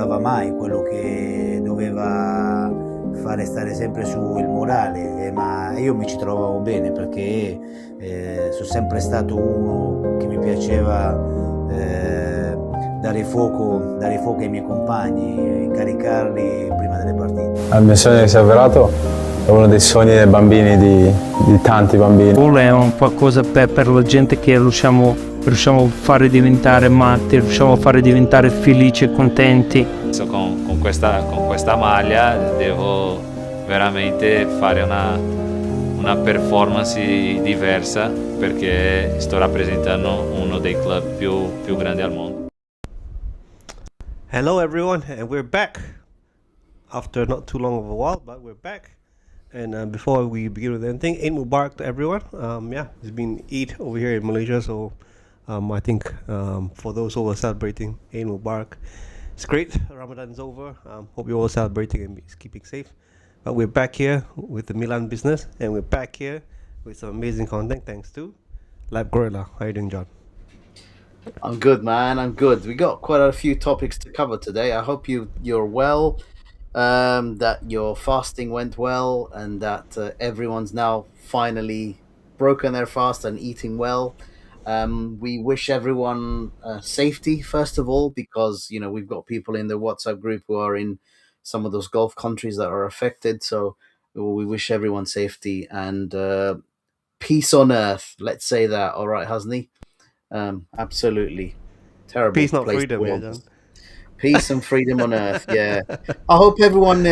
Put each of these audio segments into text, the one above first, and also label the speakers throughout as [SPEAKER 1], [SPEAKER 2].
[SPEAKER 1] parlava mai, quello che doveva fare stare sempre su il morale, ma io mi ci trovavo bene perché sono sempre stato uno che mi piaceva dare fuoco ai miei compagni, caricarli prima delle partite.
[SPEAKER 2] Il mio sogno si è avverato, è uno dei sogni dei bambini, di tanti bambini.
[SPEAKER 3] È un qualcosa per la gente che riusciamo a fare diventare matti, riusciamo a fare diventare felici e contenti.
[SPEAKER 4] Con questa maglia devo veramente fare una performance diversa perché sto rappresentando uno dei club più grandi al mondo.
[SPEAKER 5] Hello everyone, and we're back after not too long of a while, but we're back. And before we begin with anything, Eid Mubarak to everyone. It's been Eid over here in Malaysia, so I think for those who are celebrating, Eid Mubarak. It's great. Ramadan's over. Hope you're all celebrating and keeping safe. But we're back here with the Milan business, and we're back here with some amazing content thanks to Lab Gorilla. How you doing, John?
[SPEAKER 6] I'm good, man. I'm good. We got quite a few topics to cover today. I hope you're well, that your fasting went well, and that everyone's now finally broken their fast and eating well. We wish everyone safety, first of all, because, we've got people in the WhatsApp group who are in some of those Gulf countries that are affected. So we wish everyone safety and peace on earth. Let's say that. All right, Hasni? Absolutely. Terrible.
[SPEAKER 5] Peace, not
[SPEAKER 6] place
[SPEAKER 5] freedom,
[SPEAKER 6] to
[SPEAKER 5] yeah,
[SPEAKER 6] live.
[SPEAKER 5] John.
[SPEAKER 6] Peace and freedom on earth, yeah. I hope everyone...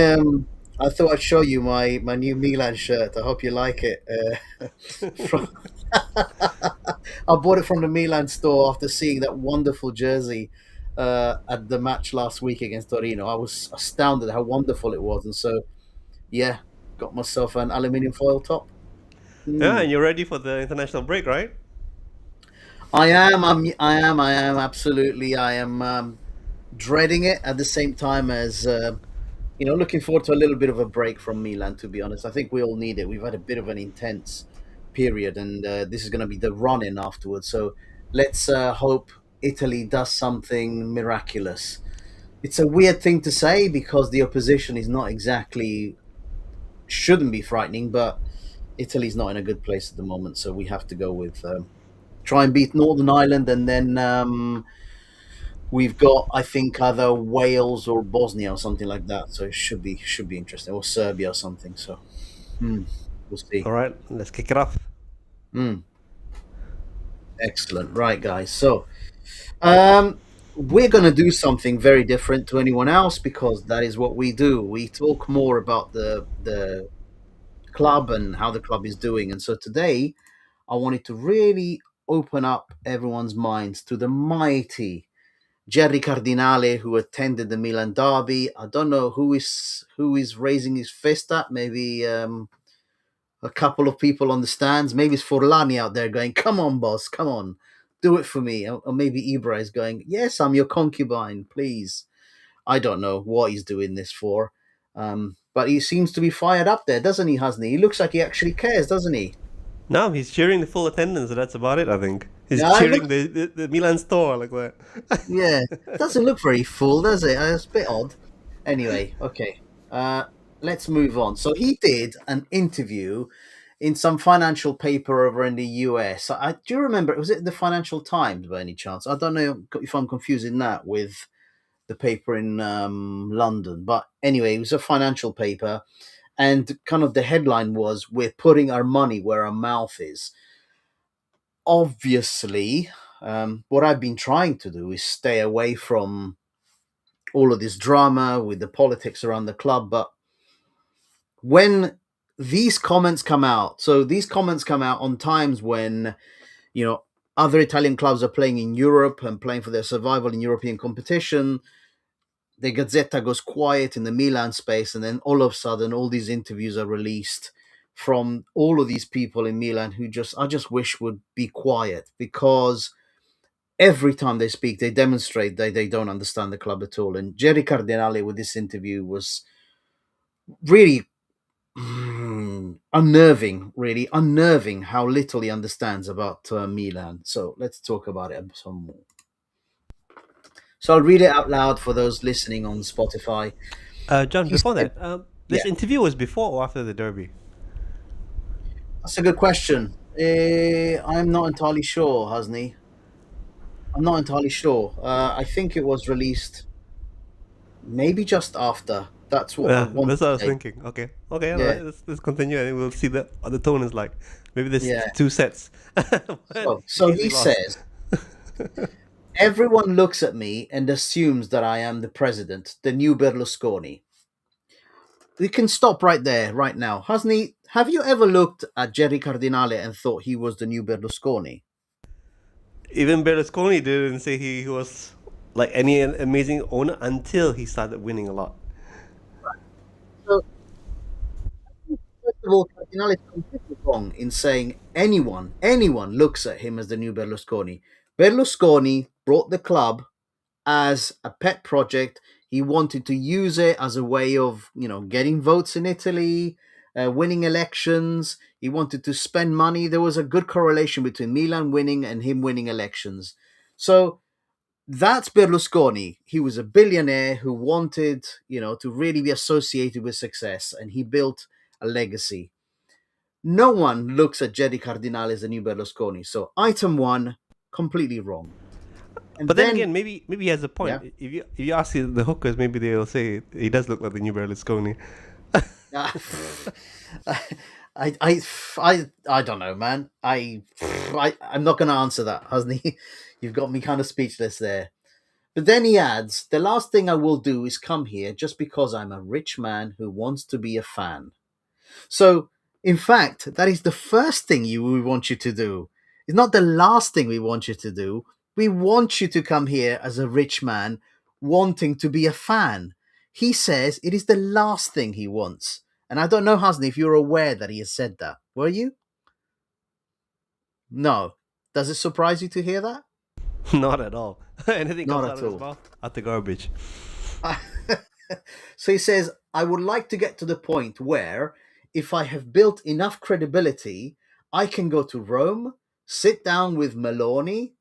[SPEAKER 6] I thought I'd show you my new Milan shirt. I hope you like it. I bought it from the Milan store after seeing that wonderful jersey at the match last week against Torino. I was astounded how wonderful it was. And so, yeah, got myself an aluminium foil top.
[SPEAKER 5] Yeah, and you're ready for the international break, right?
[SPEAKER 6] I am, absolutely. I am dreading it at the same time as, looking forward to a little bit of a break from Milan, to be honest. I think we all need it. We've had a bit of an intense period, and this is going to be the run-in afterwards. So let's hope Italy does something miraculous. It's a weird thing to say because the opposition is not exactly, shouldn't be frightening, but Italy's not in a good place at the moment. So we have to go with try and beat Northern Ireland, and then we've got, I think, either Wales or Bosnia or something like that. So it should be interesting, or Serbia or something. So we'll see.
[SPEAKER 5] All right, let's kick it off.
[SPEAKER 6] Excellent. Right, guys. So we're going to do something very different to anyone else because that is what we do. We talk more about the club and how the club is doing. And so today I wanted to really open up everyone's minds to the mighty Gerry Cardinale, who attended the Milan derby. I don't know who is raising his fist at. Maybe a couple of people on the stands. Maybe it's Forlani out there going, "Come on, boss, come on, do it for me." Or maybe Ibra is going, "Yes, I'm your concubine, please." I don't know what he's doing this for. But he seems to be fired up there, doesn't he, Hasni? He looks like he actually cares, doesn't he?
[SPEAKER 5] No, he's cheering the full attendance. That's about it, I think. He's
[SPEAKER 6] Yeah,
[SPEAKER 5] cheering the Milan store like that.
[SPEAKER 6] Yeah, doesn't look very full, does it? It's a bit odd. Anyway, okay. Let's move on. So he did an interview in some financial paper over in the US. Do you remember? Was it the Financial Times by any chance? I don't know if I'm confusing that with the paper in London. But anyway, it was a financial paper. And kind of the headline was, "We're putting our money where our mouth is." Obviously, what I've been trying to do is stay away from all of this drama with the politics around the club. But when these comments come out, so these comments come out on times when, other Italian clubs are playing in Europe and playing for their survival in European competition, the Gazzetta goes quiet in the Milan space, and then all of a sudden, all these interviews are released from all of these people in Milan who I just wish would be quiet, because every time they speak, they demonstrate that they don't understand the club at all. And Gerry Cardinale with this interview was really unnerving how little he understands about Milan. So let's talk about it some more. So I'll read it out loud for those listening on Spotify.
[SPEAKER 5] John,
[SPEAKER 6] He
[SPEAKER 5] before
[SPEAKER 6] said,
[SPEAKER 5] that, this
[SPEAKER 6] yeah,
[SPEAKER 5] interview was before or after the derby?
[SPEAKER 6] that's a good question. I'm not entirely sure, Hasni. I'm not entirely sure. I think it was released maybe just after. That's what I
[SPEAKER 5] Yeah,
[SPEAKER 6] want
[SPEAKER 5] that's
[SPEAKER 6] to
[SPEAKER 5] what I was
[SPEAKER 6] say.
[SPEAKER 5] thinking. Okay, all
[SPEAKER 6] Yeah,
[SPEAKER 5] right, let's continue and we'll see what the tone is like. Maybe there's
[SPEAKER 6] yeah.
[SPEAKER 5] two sets. But
[SPEAKER 6] So
[SPEAKER 5] easily
[SPEAKER 6] he
[SPEAKER 5] lost.
[SPEAKER 6] says, everyone looks at me and assumes that I am the president, the new Berlusconi. We can stop right there, right now. Hasni, have you ever looked at Gerry Cardinale and thought he was the new Berlusconi?
[SPEAKER 5] Even Berlusconi didn't say he was like any amazing owner until he started winning a lot.
[SPEAKER 6] So, first of all, Cardinale is completely wrong in saying anyone looks at him as the new Berlusconi. Berlusconi brought the club as a pet project. He wanted to use it as a way of, getting votes in Italy, winning elections. He wanted to spend money. There was a good correlation between Milan winning and him winning elections. So that's Berlusconi. He was a billionaire who wanted, to really be associated with success, and he built a legacy. No one looks at Gerry Cardinale as the new Berlusconi. So item one, completely wrong. And
[SPEAKER 5] But then
[SPEAKER 6] then,
[SPEAKER 5] again, maybe he has a point.
[SPEAKER 6] yeah.
[SPEAKER 5] If you ask the hookers, maybe they'll say he does look like the new Berlusconi.
[SPEAKER 6] Uh, I don't know, man. I'm not going to answer that, Hasni. You've got me kind of speechless there. But then he adds, the last thing I will do is come here just because I'm a rich man who wants to be a fan. So, in fact, that is the first thing we want you to do. It's not the last thing we want you to do. We want you to come here as a rich man wanting to be a fan. He says it is the last thing he wants. And I don't know, Hasni, if you're aware that he has said that. Were you? No. Does it surprise you to hear that?
[SPEAKER 5] Not at all. Anything
[SPEAKER 6] Not
[SPEAKER 5] comes
[SPEAKER 6] at
[SPEAKER 5] out of his
[SPEAKER 6] all.
[SPEAKER 5] mouth, out the garbage.
[SPEAKER 6] So he says, I would like to get to the point where if I have built enough credibility, I can go to Rome, sit down with Meloni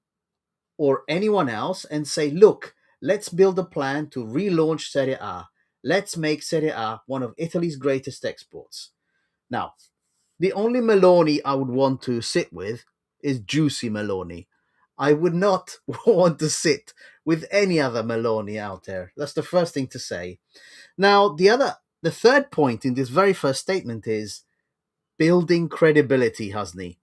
[SPEAKER 6] or anyone else and say, look, let's build a plan to relaunch Serie A. Let's make Serie A one of Italy's greatest exports. Now, the only Meloni I would want to sit with is Juicy Meloni. I would not want to sit with any other Meloni out there. That's the first thing to say. Now, the third point in this very first statement is building credibility, Hasni.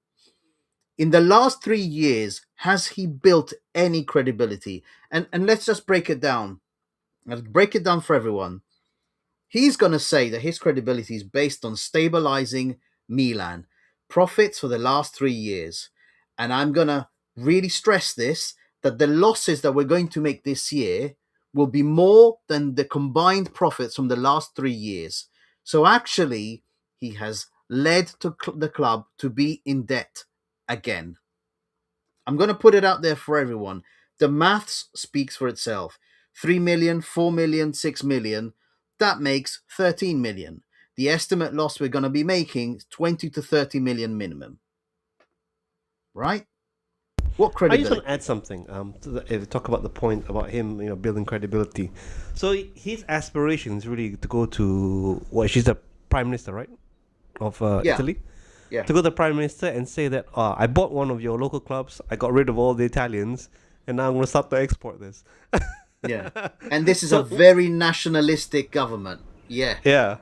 [SPEAKER 6] In the last 3 years, has he built any credibility? And let's just break it down. Let's break it down for everyone. He's going to say that his credibility is based on stabilizing Milan, profits for the last 3 years. And I'm going to really stress this, that the losses that we're going to make this year will be more than the combined profits from the last 3 years. So actually, he has led to the club to be in debt again. I'm going to put it out there for everyone. The maths speaks for itself. 3 million, 4 million, 6 million. That makes 13 million. The estimate loss we're going to be making is 20 to 30 million minimum. Right? What
[SPEAKER 5] I just
[SPEAKER 6] credibility?
[SPEAKER 5] want to add something. Talk about the point about him, building credibility. So his aspiration is really to go to she's the prime minister, right, of
[SPEAKER 6] Yeah.
[SPEAKER 5] Italy.
[SPEAKER 6] Yeah.
[SPEAKER 5] To go to the prime minister and say that I bought one of your local clubs, I got rid of all the Italians, and now I'm going to start to export this.
[SPEAKER 6] Yeah. And this is a very nationalistic government. Yeah.
[SPEAKER 5] Yeah.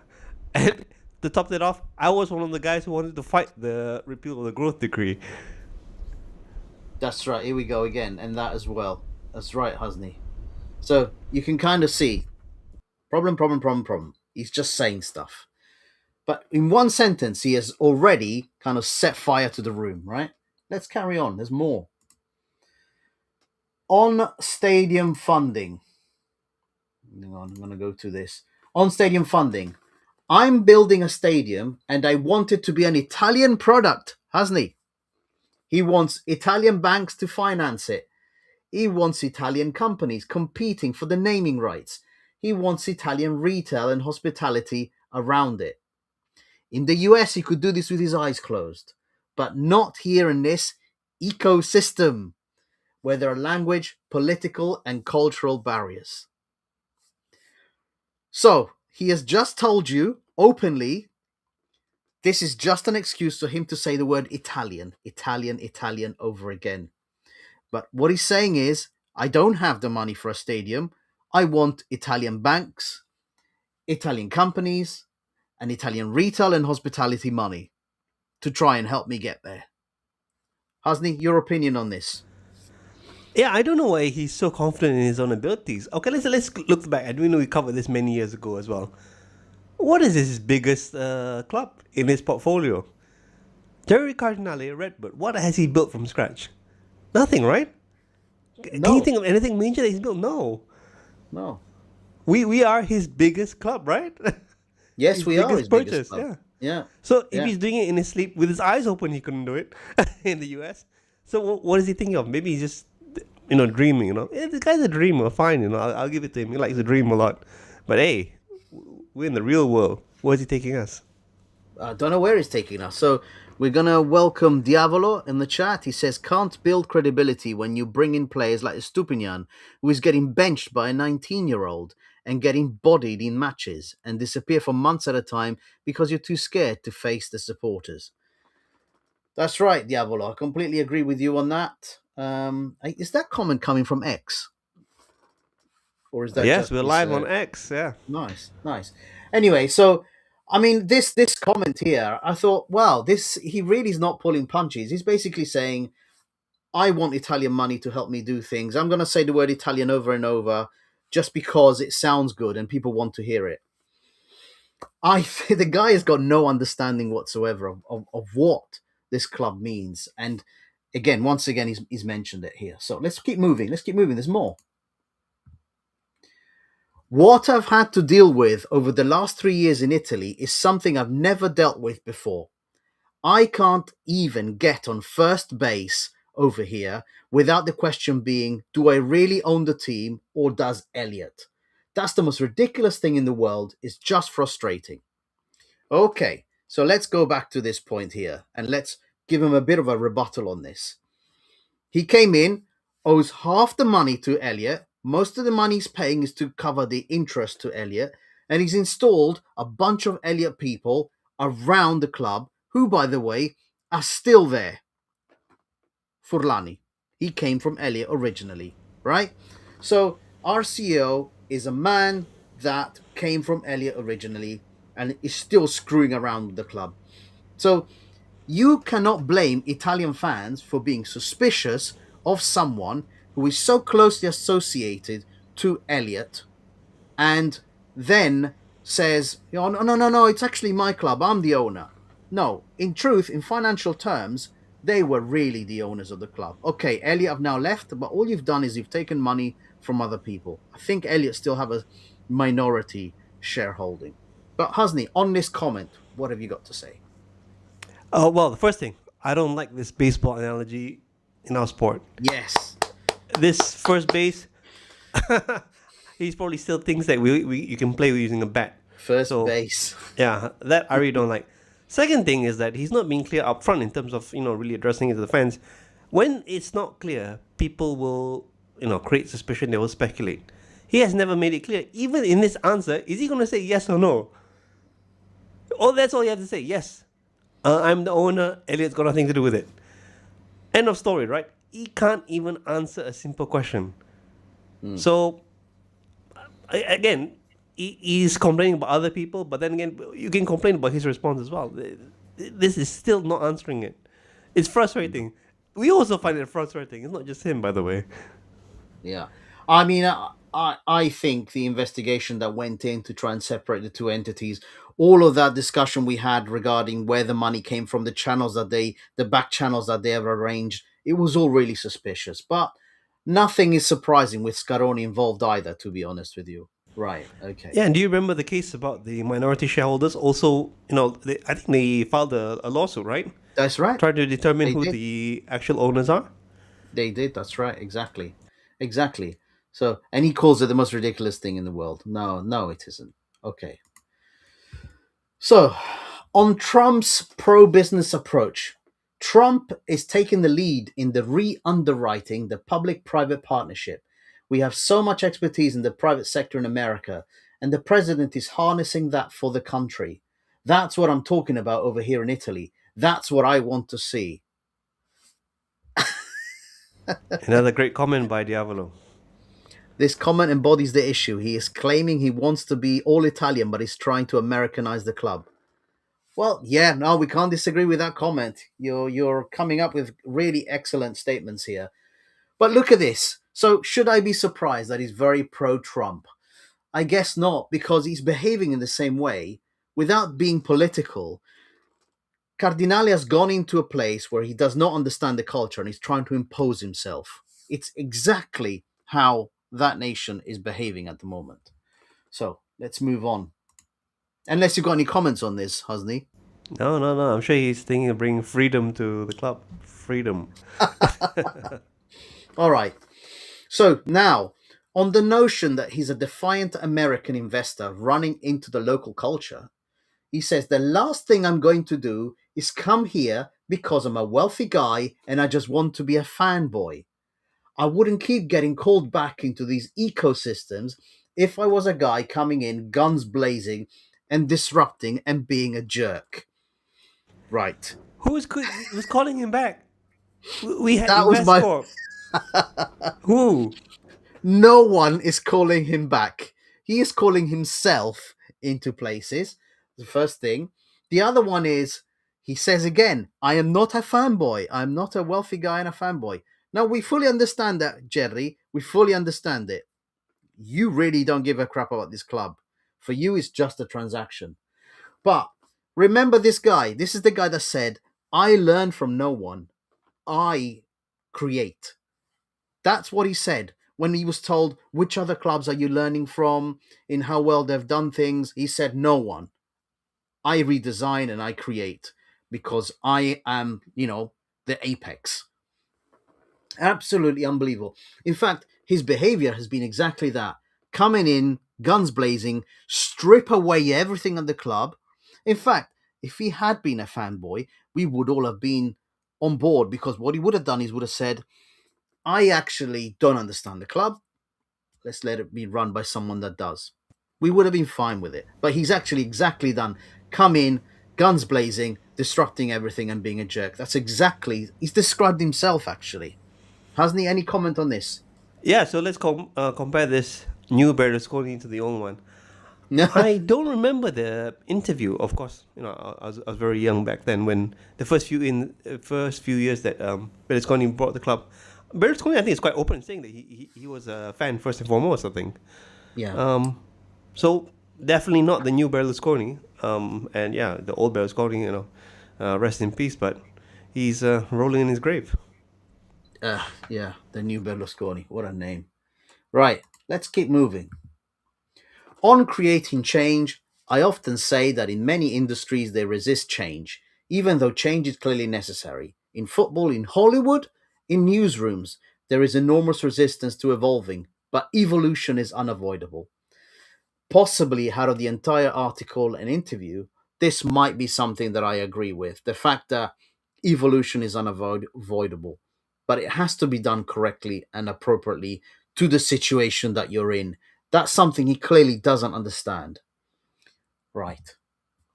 [SPEAKER 5] And to top it off, I was one of the guys who wanted to fight the repeal of the growth decree.
[SPEAKER 6] That's right. Here we go again. And that as well. That's right, Hasni. So you can kind of see problem. He's just saying stuff. But in one sentence, he has already kind of set fire to the room, right? Let's carry on. There's more. On stadium funding. Hang on, I'm going to go to this. On stadium funding. I'm building a stadium and I want it to be an Italian product, hasn't he? He wants Italian banks to finance it. He wants Italian companies competing for the naming rights. He wants Italian retail and hospitality around it. In the US, he could do this with his eyes closed, but not here in this ecosystem. where there are language, political, and cultural barriers. So, he has just told you openly this is just an excuse for him to say the word Italian, Italian, Italian over again. But what he's saying is, I don't have the money for a stadium. I want Italian banks, Italian companies, and Italian retail and hospitality money to try and help me get there. Hasni, your opinion on this?
[SPEAKER 5] Yeah, I don't know why he's so confident in his own abilities. Okay, let's look back. I know we covered this many years ago as well. What is his biggest club in his portfolio? Gerry Cardinale, Redbird. What has he built from scratch? Nothing, right?
[SPEAKER 6] No.
[SPEAKER 5] Can you think of anything major that he's built? No.
[SPEAKER 6] No.
[SPEAKER 5] We are his biggest club, right?
[SPEAKER 6] Yes,
[SPEAKER 5] His
[SPEAKER 6] we are his
[SPEAKER 5] biggest
[SPEAKER 6] biggest
[SPEAKER 5] purchase,
[SPEAKER 6] club. Yeah.
[SPEAKER 5] So if
[SPEAKER 6] Yeah.
[SPEAKER 5] he's doing it in his sleep with his eyes open, he couldn't do it in the US. So what is he thinking of? Maybe he's just, dreaming. The guy's a dreamer. Fine, I'll give it to him. He likes to dream a lot. But hey, we're in the real world. Where's he taking us?
[SPEAKER 6] I don't know where he's taking us. So we're going to welcome Diavolo in the chat. He says, can't build credibility when you bring in players like Stupinian, who is getting benched by a 19-year-old and getting bodied in matches and disappear for months at a time because you're too scared to face the supporters. That's right, Diavolo. I completely agree with you on that. Is that comment coming from X? Or is that
[SPEAKER 5] Yes,
[SPEAKER 6] just
[SPEAKER 5] we're
[SPEAKER 6] his,
[SPEAKER 5] live on X. Yeah.
[SPEAKER 6] Nice. Anyway, so I mean, this comment here, I thought, wow, he really is not pulling punches. He's basically saying, I want Italian money to help me do things. I'm going to say the word Italian over and over just because it sounds good and people want to hear it. I think the guy has got no understanding whatsoever of what this club means. And again, once again, he's mentioned it here. So let's keep moving. There's more. What I've had to deal with over the last 3 years in Italy is something I've never dealt with before. I can't even get on first base over here without the question being, do I really own the team or does Elliot? That's the most ridiculous thing in the world. It's just frustrating. Okay, so let's go back to this point here and let's give him a bit of a rebuttal on this. He came in, owes half the money to Elliot. Most of the money he's paying is to cover the interest to Elliot. And he's installed a bunch of Elliot people around the club who, by the way, are still there. Furlani. He came from Elliot originally, right? So our CEO is a man that came from Elliot originally and is still screwing around with the club. So you cannot blame Italian fans for being suspicious of someone who is so closely associated to Elliot and then says, no, it's actually my club. I'm the owner. No, in truth, in financial terms, they were really the owners of the club. Okay, Elliot have now left, but all you've done is you've taken money from other people. I think Elliot still have a minority shareholding. But Hasni, on this comment, what have you got to say?
[SPEAKER 5] Well, the first thing, I don't like this baseball analogy in our sport.
[SPEAKER 6] Yes.
[SPEAKER 5] This first base, he probably still thinks that you can play with using a bat.
[SPEAKER 6] First base.
[SPEAKER 5] Yeah, that I really don't like. Second thing is that he's not being clear up front in terms of, really addressing it to the fans. When it's not clear, people will, create suspicion, they will speculate. He has never made it clear. Even in this answer, is he going to say yes or no? That's all you have to say, yes. I'm the owner, Elliot's got nothing to do with it. End of story, right? He can't even answer a simple question. So, again, he's complaining about other people, but then again, you can complain about his response as well. This is still not answering it. It's frustrating. We also find it frustrating. It's not just him, by the way.
[SPEAKER 6] Yeah. I mean, I think the investigation that went in to try and separate the two entities, all of that discussion we had regarding where the money came from, the back channels that they have arranged, it was all really suspicious. But nothing is surprising with Scaroni involved either, to be honest with you. Right, okay.
[SPEAKER 5] Yeah, and do you remember the case about the minority shareholders? Also, I think they filed a lawsuit, right?
[SPEAKER 6] That's right.
[SPEAKER 5] Trying to determine who the actual owners are.
[SPEAKER 6] They did, that's right, exactly. So, and he calls it the most ridiculous thing in the world. No, it isn't. Okay. So, on Trump's pro-business approach, Trump is taking the lead in the re-underwriting the public-private partnership. We have so much expertise in the private sector in America, and the president is harnessing that for the country. That's what I'm talking about over here in Italy. That's what I want to see.
[SPEAKER 5] Another great comment by Diavolo.
[SPEAKER 6] This comment embodies the issue. He is claiming he wants to be all Italian, but is trying to Americanize the club. Well, yeah, no, we can't disagree with that comment. You're coming up with really excellent statements here. But look at this. So should I be surprised that he's very pro-Trump? I guess not, because he's behaving in the same way without being political. Cardinale has gone into a place where he does not understand the culture and he's trying to impose himself. It's exactly how that nation is behaving at the moment. So let's move on. Unless you've got any comments on this, Husney.
[SPEAKER 5] No. I'm sure he's thinking of bringing freedom to the club. Freedom.
[SPEAKER 6] All right. So now, on the notion that he's a defiant American investor running into the local culture, he says, the last thing I'm going to do is come here because I'm a wealthy guy and I just want to be a fanboy. I wouldn't keep getting called back into these ecosystems if I was a guy coming in guns blazing and disrupting and being a jerk. Right.
[SPEAKER 5] Who was calling him back? We had
[SPEAKER 6] That was my-
[SPEAKER 5] Invescorp. Who?
[SPEAKER 6] No one is calling him back. He is calling himself into places. The first thing. The other one is, he says again, I am not a fanboy. I'm not a wealthy guy and a fanboy. Now, we fully understand that, Gerry. We fully understand it. You really don't give a crap about this club. For you, it's just a transaction. But remember this guy. This is the guy that said, I learn from no one. I create. That's what he said when he was told, which other clubs are you learning from in how well they've done things? He said, no one. I redesign and I create because I am, the apex. Absolutely unbelievable. In fact, his behavior has been exactly that. Coming in, guns blazing, strip away everything at the club. In fact, if he had been a fanboy, we would all have been on board, because what he would have done is would have said, I actually don't understand the club. Let's let it be run by someone that does. We would have been fine with it. But he's actually exactly done. Come in, guns blazing, disrupting everything and being a jerk. That's exactly, he's described himself actually. Hasn't he? Any comment on this?
[SPEAKER 5] Yeah, so let's compare this new Berlusconi to the old one.
[SPEAKER 6] No.
[SPEAKER 5] I don't remember the interview. Of course, I was very young back then when the first few years that Berlusconi brought the club. Berlusconi, I think, is quite open in saying that he was a fan first and foremost, I think.
[SPEAKER 6] Yeah.
[SPEAKER 5] So definitely not the new Berlusconi. And yeah, the old Berlusconi, rest in peace. But he's rolling in his grave.
[SPEAKER 6] Yeah, the new Berlusconi. What a name. Right, let's keep moving. On creating change, I often say that in many industries they resist change, even though change is clearly necessary. In football, in Hollywood, in newsrooms, there is enormous resistance to evolving, but evolution is unavoidable. Possibly out of the entire article and interview, this might be something that I agree with. The fact that evolution is unavoidable, but it has to be done correctly and appropriately to the situation that you're in. That's something he clearly doesn't understand. Right.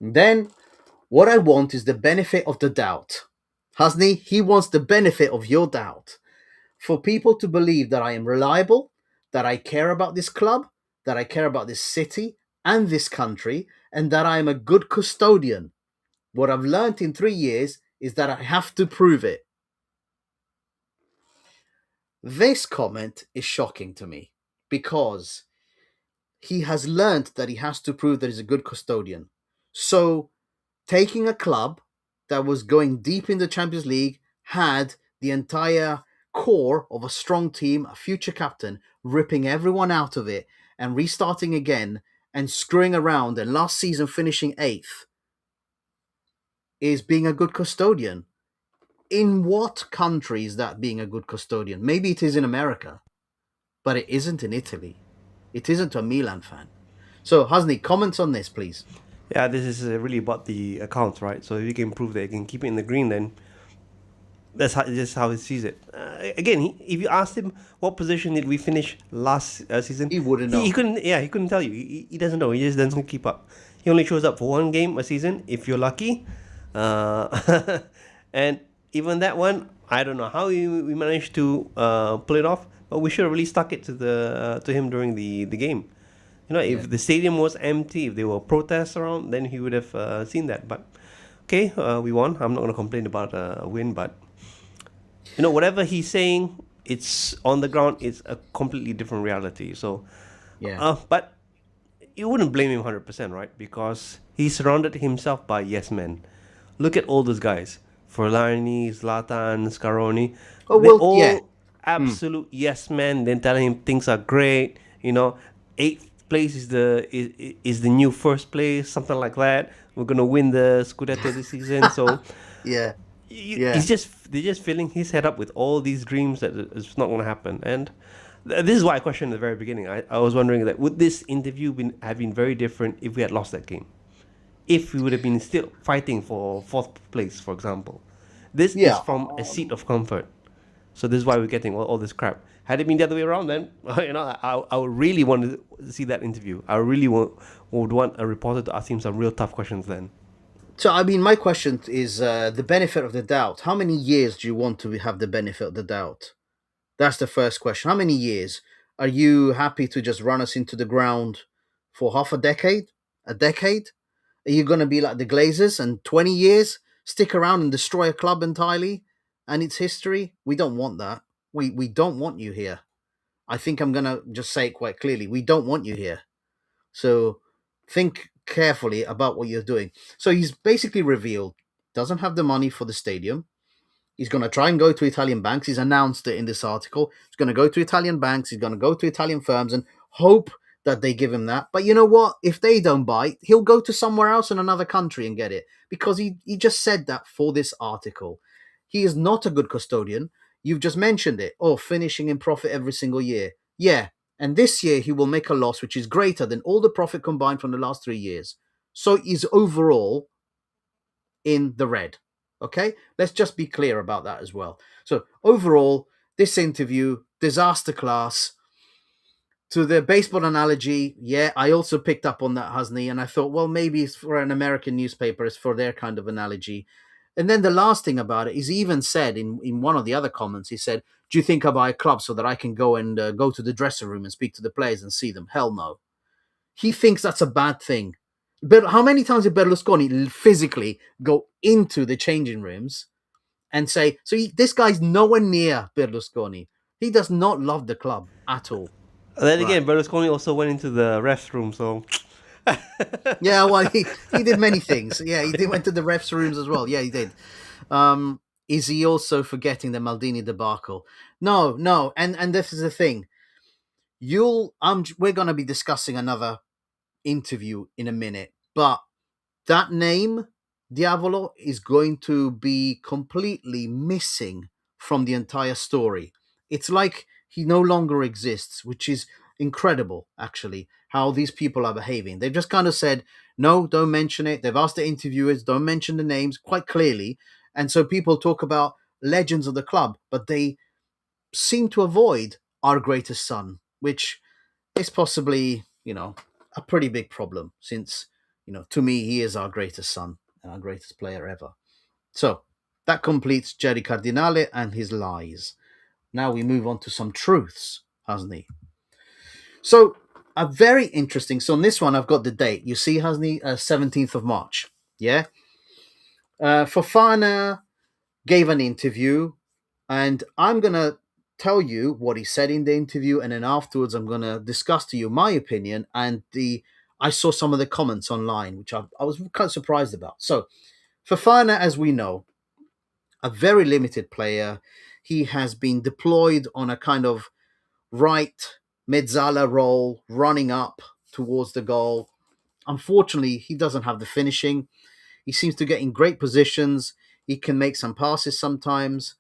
[SPEAKER 6] And then, what I want is the benefit of the doubt. Hasn't he? He wants the benefit of your doubt. For people to believe that I am reliable, that I care about this club, that I care about this city and this country, and that I am a good custodian. What I've learned in 3 years is that I have to prove it. This comment is shocking to me because he has learned that he has to prove that he's a good custodian. So, taking a club that was going deep in the Champions League, had the entire core of a strong team, a future captain, ripping everyone out of it and restarting again and screwing around, and last season finishing 8th, is being a good custodian. In what country is that being a good custodian? Maybe it is in America, but it isn't in Italy. It isn't a Milan fan. So, Hasni, comments on this, please.
[SPEAKER 5] Yeah, this is really about the accounts, right? So if you can prove that you can keep it in the green, then That's just how he sees it. Again, if you asked him what position did we finish last season,
[SPEAKER 6] He wouldn't know.
[SPEAKER 5] he couldn't. Yeah, he couldn't tell you. He doesn't know. He just doesn't keep up. He only shows up for one game a season if you're lucky, and even that one, I don't know how we managed to pull it off. But we should have really stuck it to him during the game. You know, if the stadium was empty, if there were protests around, then he would have seen that. But okay, we won. I'm not going to complain about a win, but you know, whatever he's saying, it's on the ground. It's a completely different reality. So, but you wouldn't blame him 100%, right? Because he surrounded himself by yes men. Look at all those guys: Forlani, Zlatan, Scaroni.
[SPEAKER 6] Oh,
[SPEAKER 5] They're
[SPEAKER 6] well,
[SPEAKER 5] all
[SPEAKER 6] yeah.
[SPEAKER 5] absolute yes men. Then telling him things are great. You know, 8th place is the new first place, something like that. We're gonna win the Scudetto this season. So
[SPEAKER 6] Yeah.
[SPEAKER 5] they're just filling his head up with all these dreams that it's not going to happen. And this is why I questioned at the very beginning. I was wondering that would this interview have been very different if we had lost that game? If we would have been still fighting for 4th place, for example. This is from a seat of comfort. So this is why we're getting all this crap. Had it been the other way around, then you know, I would really want to see that interview. I really would want a reporter to ask him some real tough questions then.
[SPEAKER 6] So, I mean, my question is the benefit of the doubt. How many years do you want to have the benefit of the doubt? That's the first question. How many years? Are you happy to just run us into the ground for half a decade? A decade? Are you going to be like the Glazers and 20 years stick around and destroy a club entirely and its history? We don't want that. We don't want you here. I think I'm going to just say it quite clearly. We don't want you here. So think carefully about what you're doing. So he's basically revealed doesn't have the money for the stadium. He's going to try and go to Italian banks. He's announced it in this article. He's going to go to Italian banks. He's going to go to Italian firms and hope that they give him that. But you know what? If they don't buy, he'll go to somewhere else in another country and get it, because he just said that for this article. He is not a good custodian. You've just mentioned it. Oh, finishing in profit every single year. Yeah. And this year he will make a loss, which is greater than all the profit combined from the last 3 years. So he's overall in the red. Okay? Let's just be clear about that as well. So overall, this interview, disaster class. To the baseball analogy, yeah, I also picked up on that, Hasni, and I thought, well, maybe it's for an American newspaper, it's for their kind of analogy. And then the last thing about it is, he even said in one of the other comments, he said, do you think I buy a club so that I can go and go to the dressing room and speak to the players and see them? Hell no. He thinks that's a bad thing. But how many times did Berlusconi physically go into the changing rooms and say, this guy's nowhere near Berlusconi. He does not love the club at all.
[SPEAKER 5] Then again, Berlusconi also went into the refs room, so...
[SPEAKER 6] Yeah, well, he did many things. Yeah, he went to the refs rooms as well. Yeah, he did. Is he also forgetting the Maldini debacle? No. And this is the thing. We're going to be discussing another interview in a minute, but that name, Diavolo, is going to be completely missing from the entire story. It's like he no longer exists, which is incredible, actually, how these people are behaving. They've just kind of said, no, don't mention it. They've asked the interviewers, don't mention the names quite clearly. And so people talk about legends of the club, but they seem to avoid our greatest son, which is possibly, a pretty big problem, since, to me, he is our greatest son and our greatest player ever. So that completes Gerry Cardinale and his lies. Now we move on to some truths, Hasni. So a very interesting. So on this one, I've got the date. You see, Hasni, 17th of March. Yeah. Fofana gave an interview, and I'm going to tell you what he said in the interview, and then afterwards I'm going to discuss to you my opinion. And I saw some of the comments online, which I was kind of surprised about. So Fofana, as we know, a very limited player. He has been deployed on a kind of right mezzala role, running up towards the goal. Unfortunately, he doesn't have the finishing. He seems to get in great positions. He can make some passes sometimes,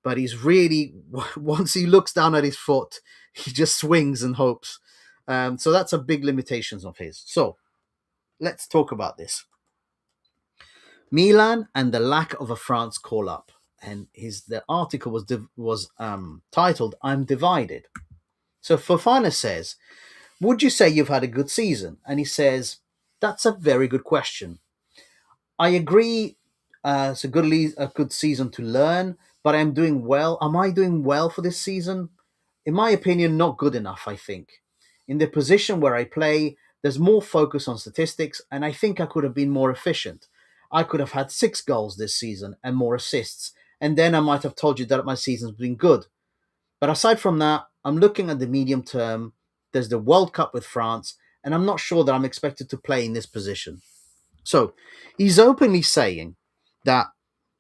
[SPEAKER 6] but he's really, once he looks down at his foot, he just swings and hopes. So that's a big limitation of his. So let's talk about this. Milan and the lack of a France call-up. and the article was titled "I'm Divided." So Fofana says, "Would you say you've had a good season?" And he says, "That's a very good question. I agree. It's a good season to learn, but I'm doing well. Am I doing well for this season? In my opinion, not good enough, I think. In the position where I play, there's more focus on statistics, and I think I could have been more efficient. I could have had 6 goals this season and more assists, and then I might have told you that my season's been good. But aside from that, I'm looking at the medium term. There's the World Cup with France, and I'm not sure that I'm expected to play in this position." So he's openly saying that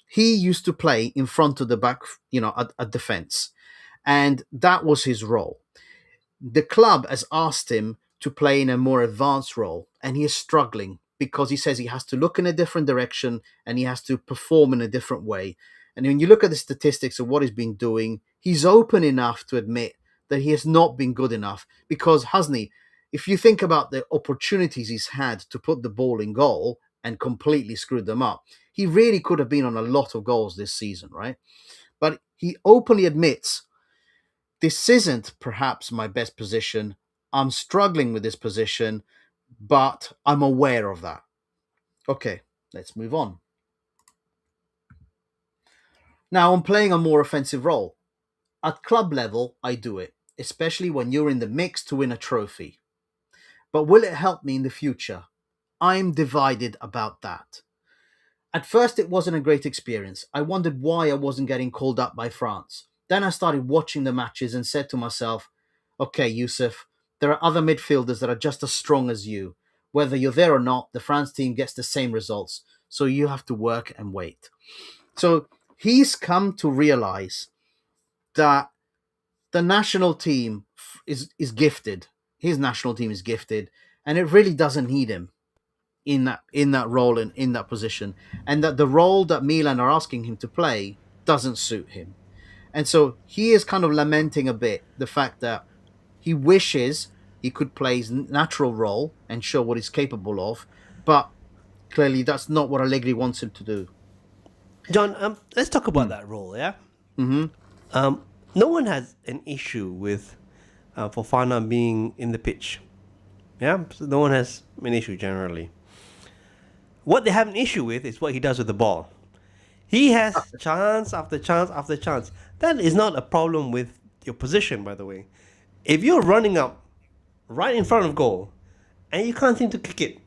[SPEAKER 6] he used to play in front of the back, at defense, and that was his role. The club has asked him to play in a more advanced role, and he is struggling because he says he has to look in a different direction and he has to perform in a different way. And when you look at the statistics of what he's been doing, he's open enough to admit that he has not been good enough because, hasn't he? If you think about the opportunities he's had to put the ball in goal and completely screwed them up, he really could have been on a lot of goals this season, right? But he openly admits, this isn't perhaps my best position. I'm struggling with this position, but I'm aware of that. Okay, let's move on. Now, I'm playing a more offensive role. At club level, I do it, especially when you're in the mix to win a trophy. But will it help me in the future? I'm divided about that. At first, it wasn't a great experience. I wondered why I wasn't getting called up by France. Then I started watching the matches and said to myself, okay, Youssouf, there are other midfielders that are just as strong as you. Whether you're there or not, the France team gets the same results. So you have to work and wait. So he's come to realize that the national team is gifted. His national team is gifted, and it really doesn't need him in that role and in that position, and that the role that Milan are asking him to play doesn't suit him. And so he is kind of lamenting a bit the fact that he wishes he could play his natural role and show what he's capable of, but clearly that's not what Allegri wants him to do.
[SPEAKER 5] John, let's talk about that role, yeah?
[SPEAKER 6] Mm-hmm.
[SPEAKER 5] No one has an issue with Fofana being in the pitch. Yeah? So no one has an issue generally. What they have an issue with is what he does with the ball. He has chance after chance after chance. That is not a problem with your position, by the way. If you're running up right in front of goal and you can't seem to kick it,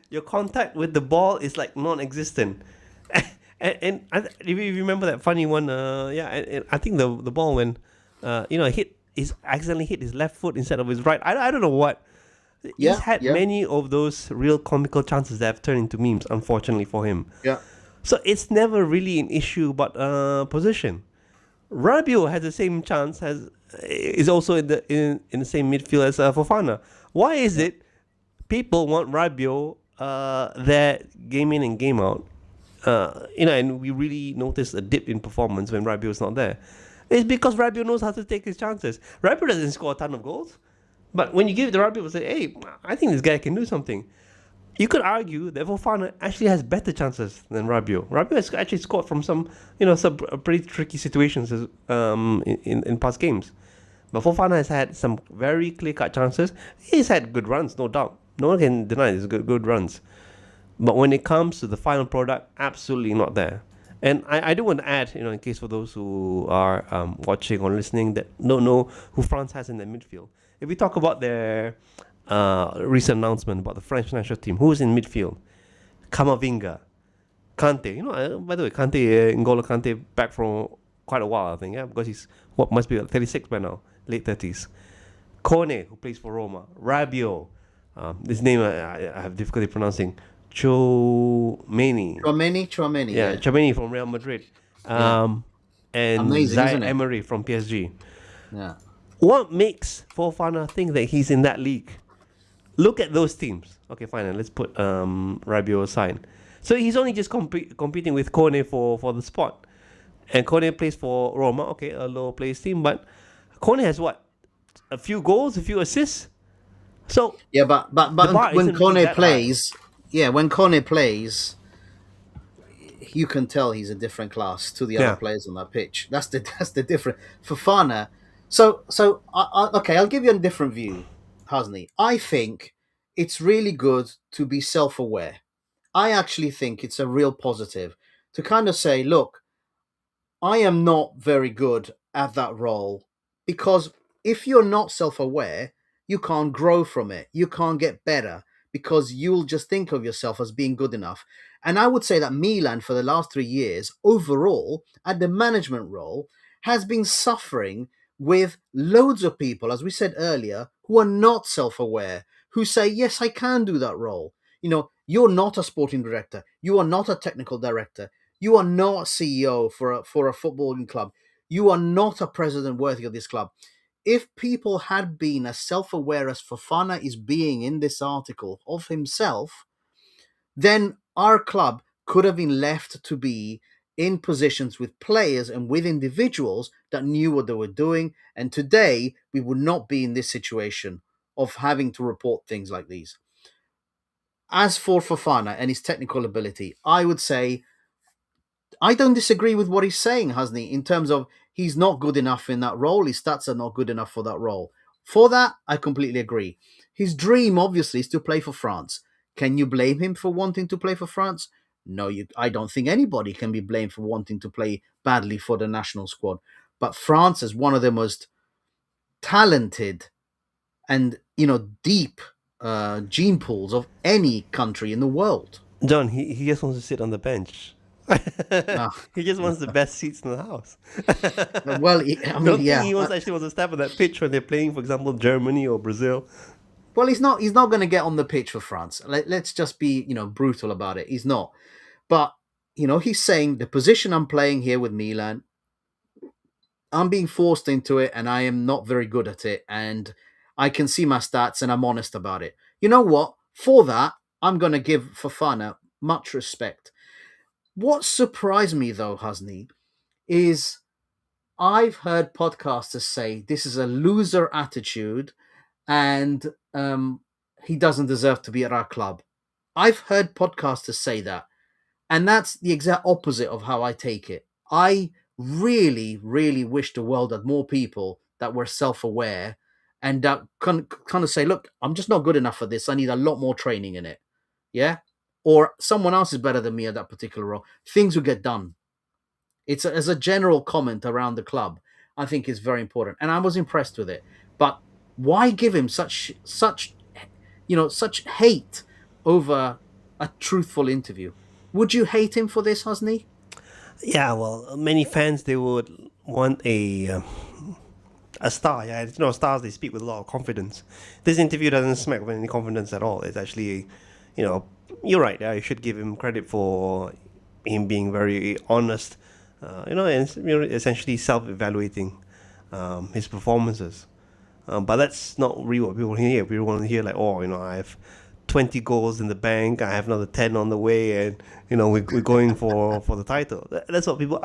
[SPEAKER 5] your contact with the ball is like non-existent. And if you remember that funny one, I think the ball when accidentally hit his left foot instead of his right. I don't know what. He's had many of those real comical chances that have turned into memes, unfortunately for him.
[SPEAKER 6] Yeah.
[SPEAKER 5] So it's never really an issue but position. Rabiot has the same chance, is also in the same midfield as Fofana. Why is it people want Rabiot there game in and game out? And we really notice a dip in performance when Rabiot is not there. It's because Rabiot knows how to take his chances. Rabiot doesn't score a ton of goals, but when you give it to Rabiot, say, "Hey, I think this guy can do something." You could argue that Fofana actually has better chances than Rabiot. Rabiot has actually scored from some pretty tricky situations in past games. But Fofana has had some very clear-cut chances. He's had good runs, no doubt. No one can deny his good runs. But when it comes to the final product, absolutely not there. And I do want to add, in case for those who are watching or listening that don't know who France has in their midfield. If we talk about their recent announcement about the French national team, who's in midfield? Camavinga, Kante. By the way, N'Golo Kante back from quite a while, I think, because he's must be 36 by now, late 30s. Kone, who plays for Roma. Rabiot, this name I have difficulty pronouncing. Chouameni.
[SPEAKER 6] Yeah,
[SPEAKER 5] Chouameni from Real Madrid. And
[SPEAKER 6] amazing,
[SPEAKER 5] Zaire Emery from PSG.
[SPEAKER 6] Yeah.
[SPEAKER 5] What makes Fofana think that he's in that league? Look at those teams. Okay, fine. Let's put Rabiot aside. So he's only just competing with Kone for the spot. And Kone plays for Roma. Okay, a low-place team. But Kone has what? A few goals, a few assists? So
[SPEAKER 6] yeah, but when Kone plays... Yeah, when Kone plays, you can tell he's a different class to the
[SPEAKER 5] Yeah.
[SPEAKER 6] other players on that pitch. That's the difference. Fofana. Okay, I'll give you a different view, Hasni. I think it's really good to be self-aware. I actually think it's a real positive to kind of say, look, I am not very good at that role, because if you're not self-aware, you can't grow from it. You can't get better because you'll just think of yourself as being good enough. And I would say that Milan, for the last 3 years, overall, at the management role, has been suffering with loads of people, as we said earlier, who are not self-aware, who say, yes, I can do that role. You're not a sporting director. You are not a technical director. You are not CEO for a footballing club. You are not a president worthy of this club. If people had been as self-aware as Fofana is being in this article of himself, then our club could have been left to be in positions with players and with individuals that knew what they were doing. And today, we would not be in this situation of having to report things like these. As for Fofana and his technical ability, I would say I don't disagree with what he's saying, Hasni, in terms of he's not good enough in that role. His stats are not good enough for that role. For that, I completely agree. His dream, obviously, is to play for France. Can you blame him for wanting to play for France? No, I don't think anybody can be blamed for wanting to play badly for the national squad. But France is one of the most talented and, deep gene pools of any country in the world.
[SPEAKER 5] John, he just wants to sit on the bench. He just wants the best seats in the house.
[SPEAKER 6] Well,
[SPEAKER 5] Don't think he actually wants to step on that pitch when they're playing, for example, Germany or Brazil.
[SPEAKER 6] Well, he's not going to get on the pitch for France. Let's just be, brutal about it. He's not. But, he's saying the position I'm playing here with Milan, I'm being forced into it and I am not very good at it. And I can see my stats and I'm honest about it. You know what? For that, I'm going to give Fofana much respect. What surprised me, though, Hasni, is I've heard podcasters say this is a loser attitude and he doesn't deserve to be at our club. I've heard podcasters say that, and that's the exact opposite of how I take it. I really, really wish the world had more people that were self-aware and that kind of say, look, I'm just not good enough for this. I need a lot more training in it. Yeah? Or someone else is better than me at that particular role. Things will get done. It's as a general comment around the club, I think is very important. And I was impressed with it. But why give him such hate over a truthful interview? Would you hate him for this, Hasni?
[SPEAKER 5] Yeah, well, many fans, they would want a star. Yeah, stars, they speak with a lot of confidence. This interview doesn't smack with any confidence at all. It's actually, you're right. Yeah, you should give him credit for him being very honest, and essentially self-evaluating his performances. But that's not really what people want to hear. People want to hear I have 20 goals in the bank. I have another 10 on the way, and we're going for the title. That's what people.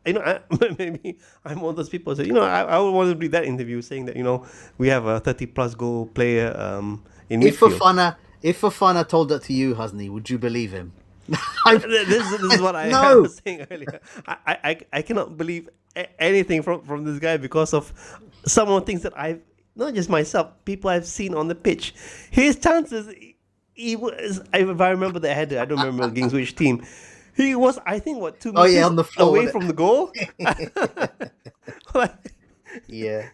[SPEAKER 5] Maybe I'm one of those people who say, I would want to read that interview saying that we have a 30+ goal player in midfield.
[SPEAKER 6] If Fofana told that to you, Hasni, would you believe him?
[SPEAKER 5] This is what I was saying earlier. I cannot believe anything from this guy because of some of the things that I've, not just myself, people I've seen on the pitch. His chances, he was, if I remember the header, I don't remember against which team. He was, I think, 2 meters
[SPEAKER 6] on the floor
[SPEAKER 5] away from the goal.
[SPEAKER 6] Yeah.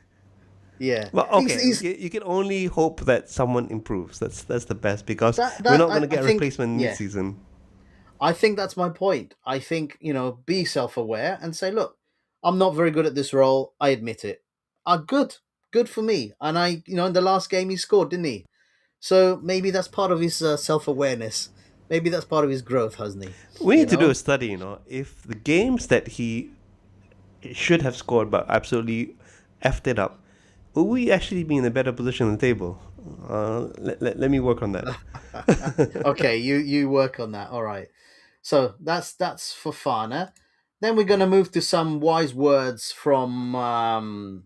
[SPEAKER 6] Yeah.
[SPEAKER 5] But okay, you can only hope that someone improves. That's the best, because we're not going to get a replacement mid-season.
[SPEAKER 6] I think that's my point. I think, be self-aware and say, look, I'm not very good at this role. I admit it. Good for me. And in the last game he scored, didn't he? So maybe that's part of his self-awareness. Maybe that's part of his growth, hasn't he?
[SPEAKER 5] We need to do a study, if the games that he should have scored but absolutely effed it up, will we actually be in a better position on the table? Let me work on that.
[SPEAKER 6] Okay, you work on that. All right. So that's Fofana. Then we're going to move to some wise words from Andriy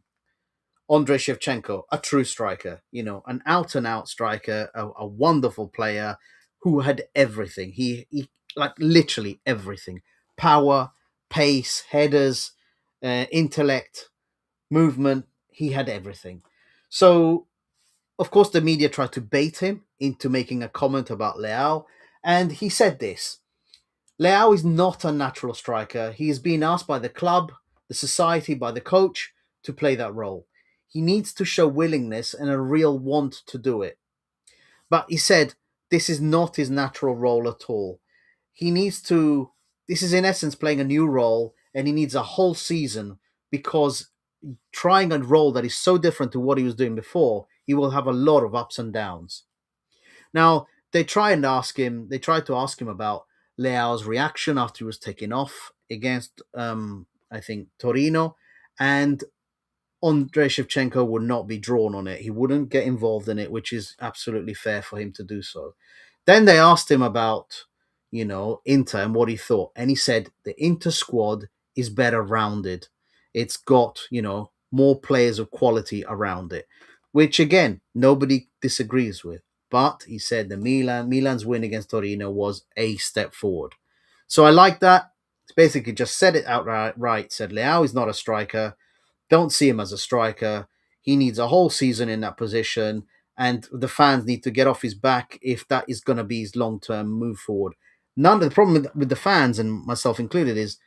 [SPEAKER 6] Shevchenko, a true striker, an out-and-out striker, a wonderful player who had everything. He literally everything. power, pace, headers, intellect, movement. He had everything. So, of course, the media tried to bait him into making a comment about Leao, and he said this: Leao is not a natural striker. He is being asked by the club, the society, by the coach to play that role. He needs to show willingness and a real want to do it. But he said this is not his natural role at all. He needs to, this is in essence playing a new role, and he needs a whole season, because trying a role that is so different to what he was doing before, he will have a lot of ups and downs. Now, they tried to ask him about Leao's reaction after he was taken off against, I think, Torino, and Andriy Shevchenko would not be drawn on it. He wouldn't get involved in it, which is absolutely fair for him to do so. Then they asked him about, Inter and what he thought. And he said the Inter squad is better rounded. It's got, more players of quality around it, which again, nobody disagrees with. But he said Milan's win against Torino was a step forward. So I like that. It's basically just said it outright, right, said Leao is not a striker. Don't see him as a striker. He needs a whole season in that position, and the fans need to get off his back if that is going to be his long-term move forward. None of the problem with the fans, and myself included, is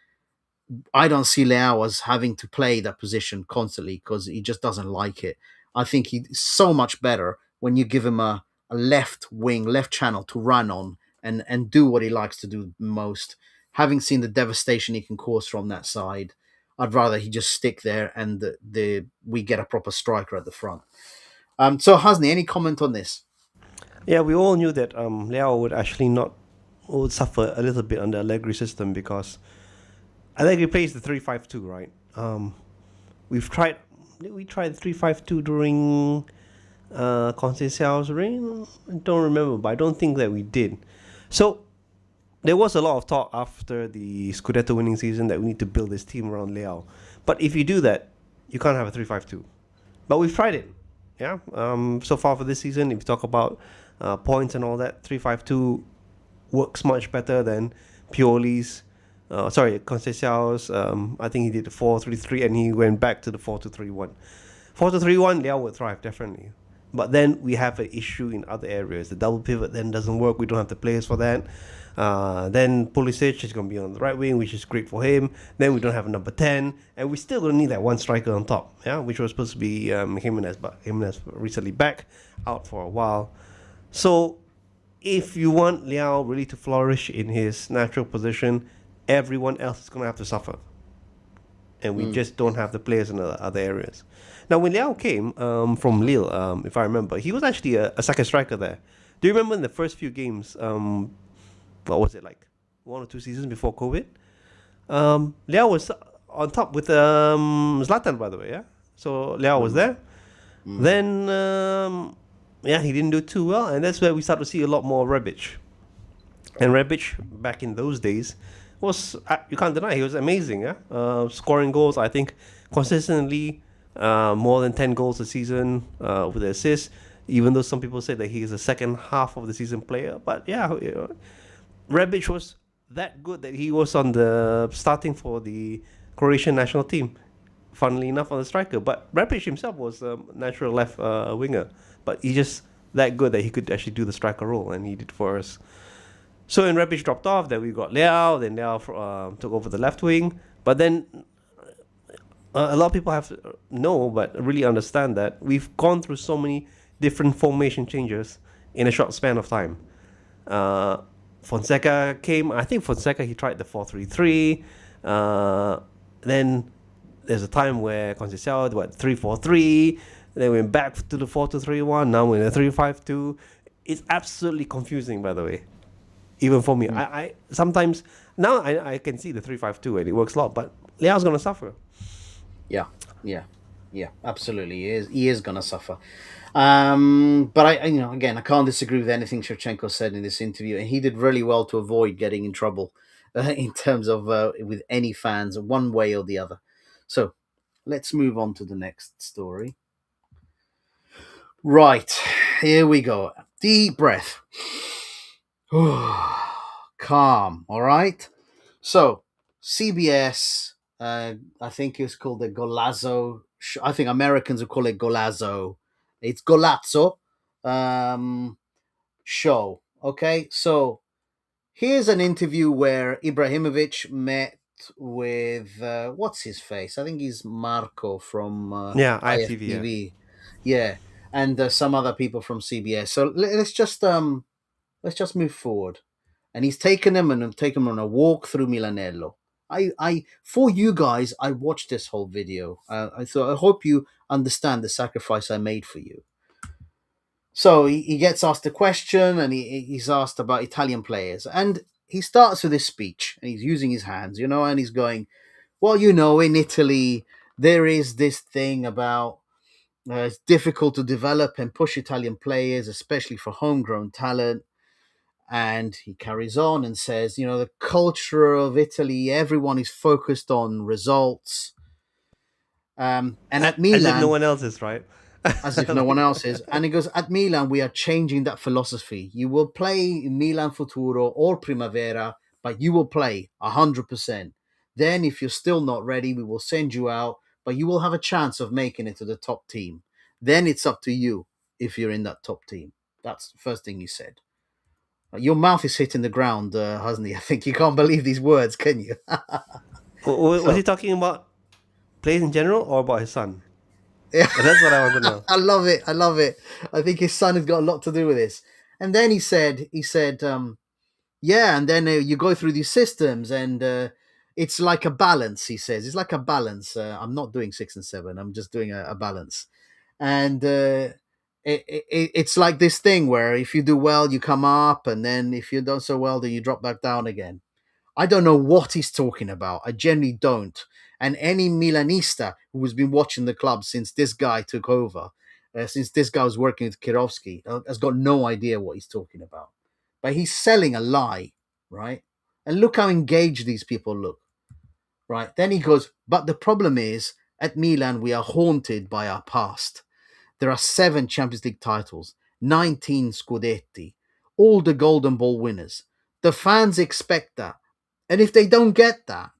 [SPEAKER 6] I don't see Leao as having to play that position constantly because he just doesn't like it. I think he's so much better when you give him a left wing, left channel to run on and do what he likes to do most. Having seen the devastation he can cause from that side, I'd rather he just stick there and we get a proper striker at the front. So Hasni, any comment on this?
[SPEAKER 5] Yeah, we all knew that Leao would suffer a little bit under Allegri system, because Allegri plays the 3-5-2, right? We tried 3-5-2 during Conceição's reign. I don't remember, but I don't think that we did. So there was a lot of talk after the Scudetto winning season that we need to build this team around Leao. But if you do that, you can't have a 3-5-2. But we've tried it. Yeah. So far for this season, if you talk about points and all that, 3-5-2 works much better than Pioli's. Conceição's. I think he did the 4-3-3 and he went back to the 4-2-3-1. 4-2-3-1, Leao would thrive, definitely. But then we have an issue in other areas. The double pivot then doesn't work. We don't have the players for that. Then Pulisic is going to be on the right wing, which is great for him. Then we don't have a number 10. And we still don't need that one striker on top, which was supposed to be Jimenez. But Jimenez recently back, out for a while. So if you want Leao really to flourish in his natural position, everyone else is going to have to suffer. And we just don't have the players in the other areas. Now, when Leao came from Lille, if I remember, he was actually a second striker there. Do you remember in the first few games, what was it, like 1 or 2 seasons before COVID? Leao was on top with Zlatan, by the way, yeah? So Leao was there. Then, he didn't do too well, and that's where we start to see a lot more Rebic. And Rebic, back in those days, was, you can't deny, he was amazing, yeah? Scoring goals, I think, consistently, more than 10 goals a season with the assists, even though some people say that he is a second half of the season player. But yeah, Rebic was that good that he was on the starting for the Croatian national team, funnily enough, on the striker. But Rebic himself was a natural left winger, but he's just that good that he could actually do the striker role, and he did for us. So when Rebic dropped off, then we got Leao, then Leao took over the left wing. But then a lot of people have to know, but really understand that we've gone through so many different formation changes in a short span of time. Fonseca came, I think Fonseca, he tried the 4-3-3. Then there's a time where Conceição went 3-4-3. Then went back to the 4-2-3-1. Now we're in a 3-5-2. It's absolutely confusing, by the way. Even for me. I sometimes, now I can see the 3-5-2 and it works a lot, but Leao's going to suffer.
[SPEAKER 6] Yeah, absolutely. He is going to suffer. But I can't disagree with anything Shevchenko said in this interview, and he did really well to avoid getting in trouble in terms of with any fans one way or the other. So let's move on to the next story. Right, here we go. Deep breath. Calm, all right? So CBS, I think it's called the Golazzo. I think Americans will call it Golazzo. It's Golazzo show. Okay, so here's an interview where Ibrahimovic met with what's his face? I think he's Marco from
[SPEAKER 5] Yeah, IFTV. Yeah.
[SPEAKER 6] IFTV. Yeah, and some other people from CBS. So let's just move forward. And he's taken them and taken them on a walk through Milanello. For you guys, I watched this whole video. I hope you understand the sacrifice I made for you. So he gets asked a question, and he's asked about Italian players, and he starts with his speech, and he's using his hands, and he's going, well, in Italy there is this thing about it's difficult to develop and push Italian players, especially for homegrown talent. And he carries on and says, the culture of Italy, everyone is focused on results. And at Milan,
[SPEAKER 5] as if no one else is, right?
[SPEAKER 6] as if no one else is. And he goes, at Milan, we are changing that philosophy. You will play in Milan Futuro or Primavera, but you will play 100%. Then, if you're still not ready, we will send you out, but you will have a chance of making it to the top team. Then it's up to you if you're in that top team. That's the first thing he said. Your mouth is hitting the ground, hasn't he? I think you can't believe these words, can you?
[SPEAKER 5] Was he talking about players in general or about his son?
[SPEAKER 6] Yeah.
[SPEAKER 5] That's what I want to know.
[SPEAKER 6] I love it. I think his son has got a lot to do with this. And then he said, yeah, and then you go through these systems, and it's like a balance, he says. It's like a balance. I'm not doing 6 and 7. I'm just doing a balance. And it's like this thing where if you do well, you come up, and then if you don't so well, then you drop back down again. I don't know what he's talking about. I generally don't. And any Milanista who has been watching the club since this guy took over, since this guy was working with Kirovski, has got no idea what he's talking about. But he's selling a lie, right? And look how engaged these people look, right? Then he goes, but the problem is, at Milan, we are haunted by our past. There are 7 Champions League titles, 19 Scudetti, all the Golden Ball winners. The fans expect that. And if they don't get that,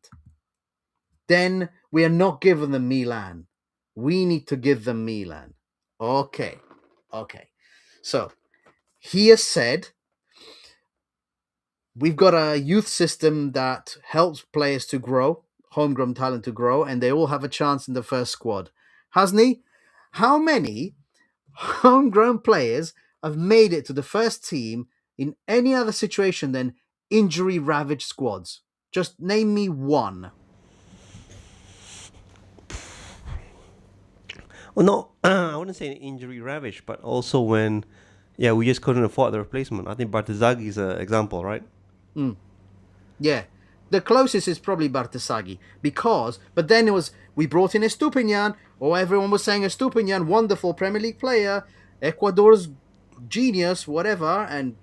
[SPEAKER 6] then we are not giving them Milan. We need to give them Milan. Okay. So he has said, we've got a youth system that helps players to grow, homegrown talent to grow, and they all have a chance in the first squad. Hasn't he? How many homegrown players have made it to the first team in any other situation than injury-ravaged squads? Just name me one.
[SPEAKER 5] Well, no, I wouldn't say injury ravaged, but also when, we just couldn't afford the replacement. I think Bartesaghi is an example, right?
[SPEAKER 6] Yeah. The closest is probably Bartesaghi but then we brought in Estupinian, everyone was saying Estupinian, wonderful Premier League player, Ecuador's genius, whatever, and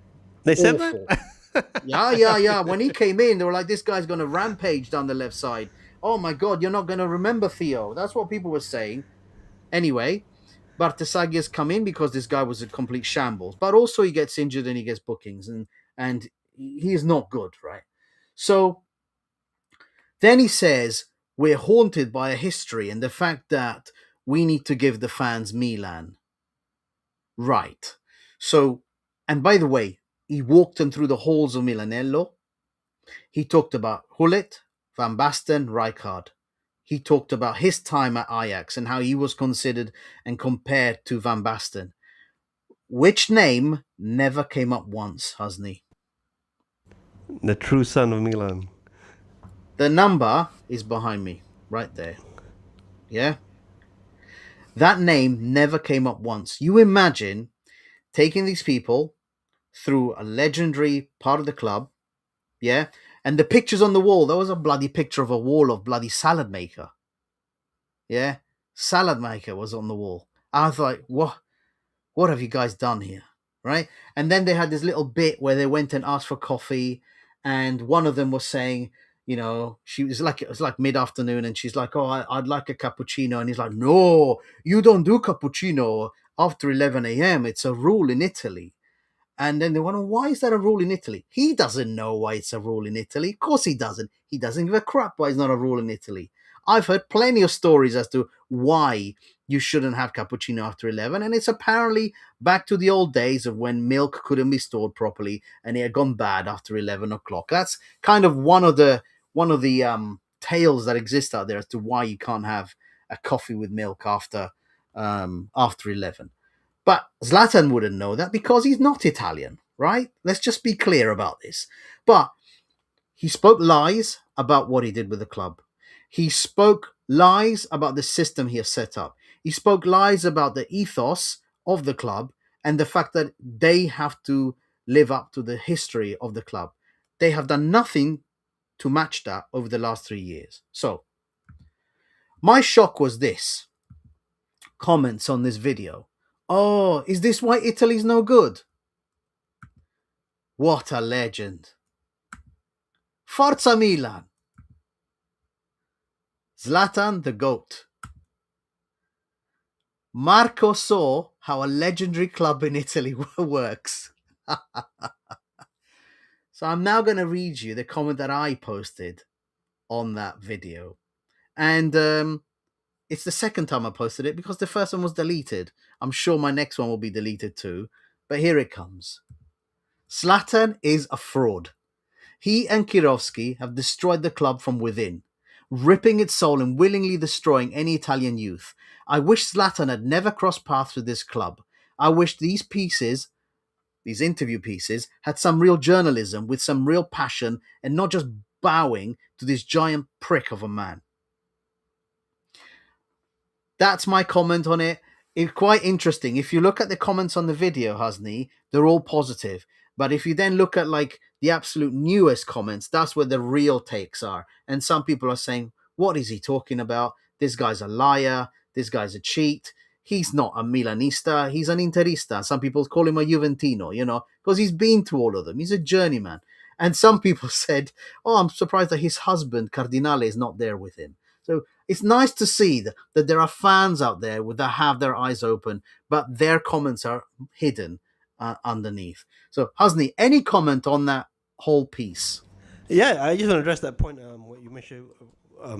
[SPEAKER 5] they said
[SPEAKER 6] awful.
[SPEAKER 5] that?
[SPEAKER 6] Yeah. When he came in, they were like, this guy's going to rampage down the left side. Oh my God, you're not going to remember Theo. That's what people were saying. Anyway, Bartesaghi has come in because this guy was a complete shambles, but also he gets injured and he gets bookings, and he is not good, right? So then he says, we're haunted by a history and the fact that we need to give the fans Milan. Right. So, and by the way, he walked them through the halls of Milanello. He talked about Hullet, Van Basten, Rijkaard. He talked about his time at Ajax and how he was considered and compared to Van Basten. Which name never came up once, hasn't he?
[SPEAKER 5] The true son of Milan.
[SPEAKER 6] The number is behind me, right there. Yeah? That name never came up once. You imagine taking these people through a legendary part of the club, yeah? And the pictures on the wall, there was a bloody picture of a wall of bloody salad maker. Yeah? Salad maker was on the wall. I was like, what have you guys done here? Right? And then they had this little bit where they went and asked for coffee, and one of them was saying, it was like mid-afternoon, and she's like, I'd like a cappuccino. And he's like, no, you don't do cappuccino after 11 a.m. It's a rule in Italy. And then they wonder, why is that a rule in Italy? He doesn't know why it's a rule in Italy. Of course he doesn't. He doesn't give a crap why it's not a rule in Italy. I've heard plenty of stories as to why you shouldn't have cappuccino after 11. And it's apparently back to the old days of when milk couldn't be stored properly and it had gone bad after 11 o'clock. That's kind of one of the tales that exist out there as to why you can't have a coffee with milk after 11. But Zlatan wouldn't know that because he's not Italian, right? Let's just be clear about this. But he spoke lies about what he did with the club. He spoke lies about the system he has set up. He spoke lies about the ethos of the club and the fact that they have to live up to the history of the club. They have done nothing to match that over the last 3 years. So, my shock was this. Comments on this video. Oh, is this why Italy's no good? What a legend. Forza Milan. Zlatan the GOAT. Marco saw how a legendary club in Italy works. So I'm now going to read you the comment that I posted on that video. And it's the second time I posted it because the first one was deleted. I'm sure my next one will be deleted too. But here it comes. Zlatan is a fraud. He and Kirovski have destroyed the club from within, ripping its soul and willingly destroying any Italian youth. I wish Zlatan had never crossed paths with this club. I wish these interview pieces, had some real journalism with some real passion and not just bowing to this giant prick of a man. That's my comment on it. It's quite interesting. If you look at the comments on the video, Hasni, they're all positive. But if you then look at like the absolute newest comments, that's where the real takes are. And some people are saying, what is he talking about? This guy's a liar. This guy's a cheat. He's not a Milanista. He's an Interista. Some people call him a Juventino, because he's been to all of them. He's a journeyman. And some people said, oh, I'm surprised that his husband, Cardinale, is not there with him. So it's nice to see that there are fans out there that have their eyes open, but their comments are hidden underneath. So, Hasni, any comment on that whole piece?
[SPEAKER 5] Yeah, I just want to address that point, what you mentioned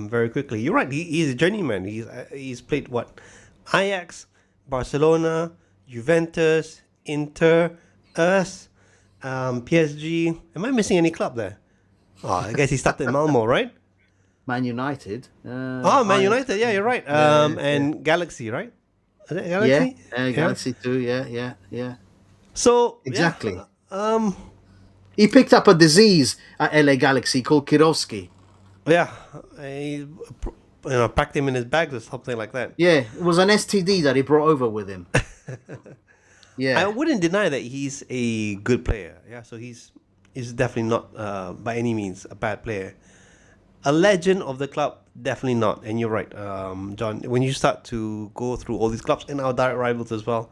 [SPEAKER 5] very quickly. You're right, he's a journeyman. He's played, Ajax, Barcelona, Juventus, Inter, us, PSG. Am I missing any club there? Oh, I guess he started in Malmo, right?
[SPEAKER 6] Man United.
[SPEAKER 5] Man United, yeah, you're right. And Galaxy, right? Is it Galaxy?
[SPEAKER 6] Yeah, Galaxy too, yeah.
[SPEAKER 5] So,
[SPEAKER 6] exactly.
[SPEAKER 5] Yeah,
[SPEAKER 6] he picked up a disease at LA Galaxy called Kirovski.
[SPEAKER 5] Yeah, he packed him in his bags or something like that.
[SPEAKER 6] Yeah, it was an STD that he brought over with him. Yeah,
[SPEAKER 5] I wouldn't deny that he's a good player. Yeah, so he's definitely not by any means a bad player. A legend of the club, definitely not. And you're right, John. When you start to go through all these clubs and our direct rivals as well,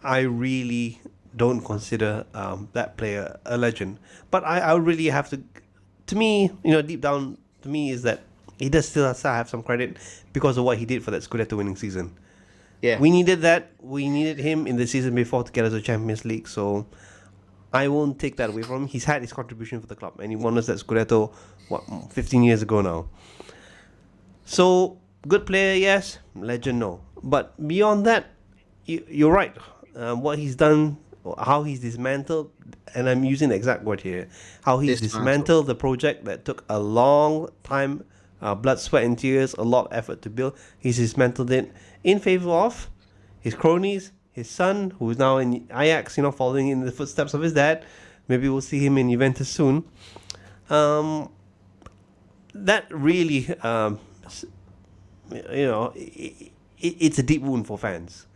[SPEAKER 5] I really don't consider that player a legend. But I really have to me, deep down to me is that he does still have some credit because of what he did for that Scudetto winning season.
[SPEAKER 6] Yeah,
[SPEAKER 5] we needed that. We needed him in the season before to get us to Champions League. So I won't take that away from him. He's had his contribution for the club, and he won us that Scudetto 15 years ago now. So good player, yes. Legend, no. But beyond that, you're right. What he's done, how he's dismantled, and I'm using the exact word here, how he's dismantled the project that took a long time, blood, sweat, and tears, a lot of effort to build. He's dismantled it in favor of his cronies, his son, who is now in Ajax, following in the footsteps of his dad. Maybe we'll see him in Juventus soon. That really, it's a deep wound for fans.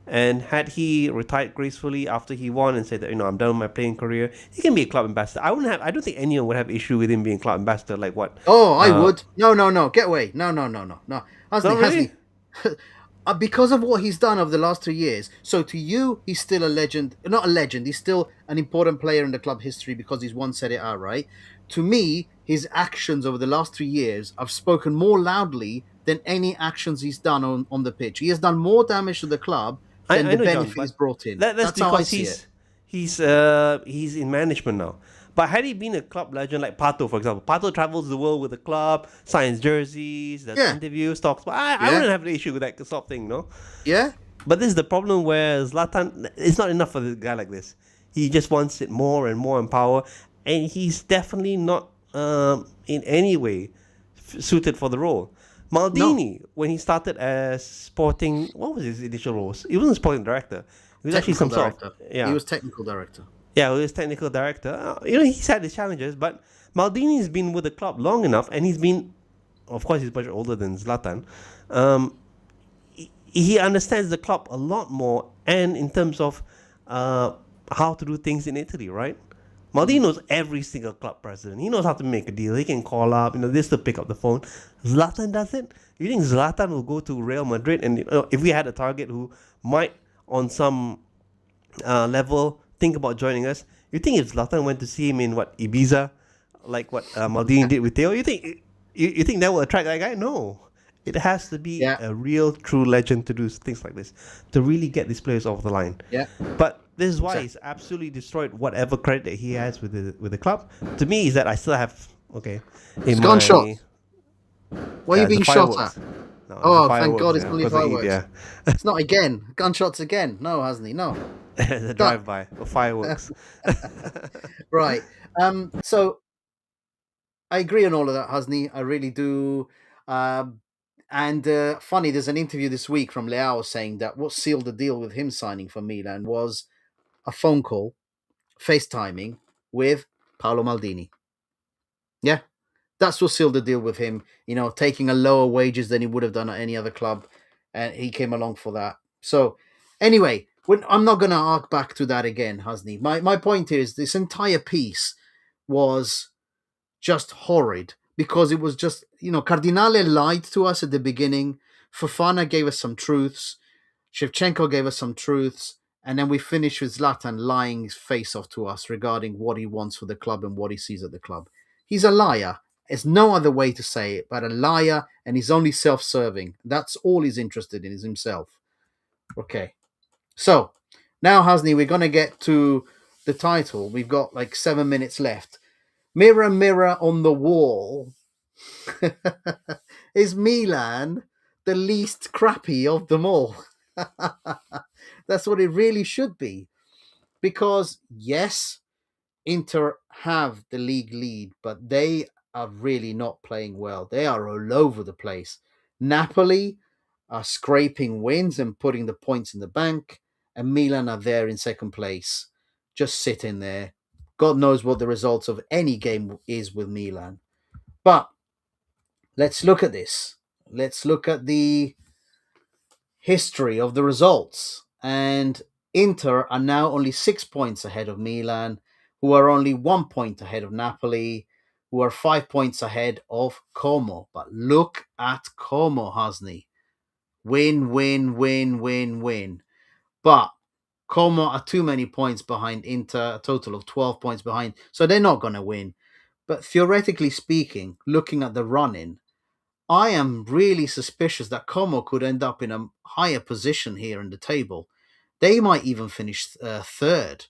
[SPEAKER 5] And had he retired gracefully after he won and said that, I'm done with my playing career, he can be a club ambassador. I don't think anyone would have issue with him being club ambassador. Like what?
[SPEAKER 6] Oh, I would. No. Get away. No. Hasni. Because of what he's done over the last 2 years. So to you, he's still a legend. Not a legend. He's still an important player in the club history because he's won Serie A, right? To me, his actions over the last 3 years have spoken more loudly than any actions he's done on the pitch. He has done more damage to the club than the benefit he's brought in.
[SPEAKER 5] That's because he's in management now. But had he been a club legend like Pato, for example, Pato travels the world with the club, signs jerseys, does interviews, talks. But I wouldn't have an issue with that sort of thing, no?
[SPEAKER 6] Yeah.
[SPEAKER 5] But this is the problem where Zlatan, it's not enough for a guy like this. He just wants it more and more in power, and he's definitely not in any way suited for the role. Maldini, when he started as sporting, what was his initial role? He wasn't sporting director. He was actually some sort of,
[SPEAKER 6] He was technical director.
[SPEAKER 5] Yeah, he was technical director. He's had his challenges, but Maldini's been with the club long enough, and he's been, of course, he's much older than Zlatan. He understands the club a lot more, and in terms of how to do things in Italy, right? Maldini knows every single club president. He knows how to make a deal. He can call up, this to pick up the phone. Zlatan doesn't. You think Zlatan will go to Real Madrid, and if we had a target who might, on some level, think about joining us, you think if Zlatan went to see him in Ibiza, like what Maldini did with Theo, you think that will attract that guy? No. It has to be a real, true legend to do things like this, to really get these players off the line.
[SPEAKER 6] Yeah.
[SPEAKER 5] But this is why he's absolutely destroyed whatever credit that he has with the club. To me, is that I still have
[SPEAKER 6] It's gunshot. Why are you being shot at?
[SPEAKER 5] No,
[SPEAKER 6] thank God it's only fireworks.
[SPEAKER 5] Yeah.
[SPEAKER 6] It's not again. Gunshots again. No, hasn't he? No.
[SPEAKER 5] The drive-by of fireworks.
[SPEAKER 6] Right. So I agree on all of that, Hasni. I really do. And funny, there's an interview this week from Leao saying that what sealed the deal with him signing for Milan was a phone call, FaceTiming with Paolo Maldini. Yeah, that's what sealed the deal with him. Taking a lower wages than he would have done at any other club, and he came along for that. So, anyway, I'm not going to arc back to that again, Hasni. My point is, this entire piece was just horrid. Because it was just, Cardinale lied to us at the beginning. Fofana gave us some truths. Shevchenko gave us some truths. And then we finished with Zlatan lying his face off to us regarding what he wants for the club and what he sees at the club. He's a liar. There's no other way to say it, but a liar, and he's only self-serving. That's all he's interested in, is himself. Okay. So, now, Hasni, we're going to get to the title. We've got 7 minutes left. Mirror, mirror on the wall, is Milan the least crappy of them all? That's what it really should be. Because, yes, Inter have the league lead, but they are really not playing well. They are all over the place. Napoli are scraping wins and putting the points in the bank, and Milan are there in second place, just sitting there. God knows what the results of any game is with Milan. But let's look at this. Let's look at the history of the results. And Inter are now only 6 points ahead of Milan, who are only 1 point ahead of Napoli, who are 5 points ahead of Como. But look at Como, Hasni. Win, win, win, win, win. But Como are too many points behind Inter, a total of 12 points behind, so they're not going to win. But theoretically speaking, looking at the run-in, I am really suspicious that Como could end up in a higher position here in the table. They might even finish third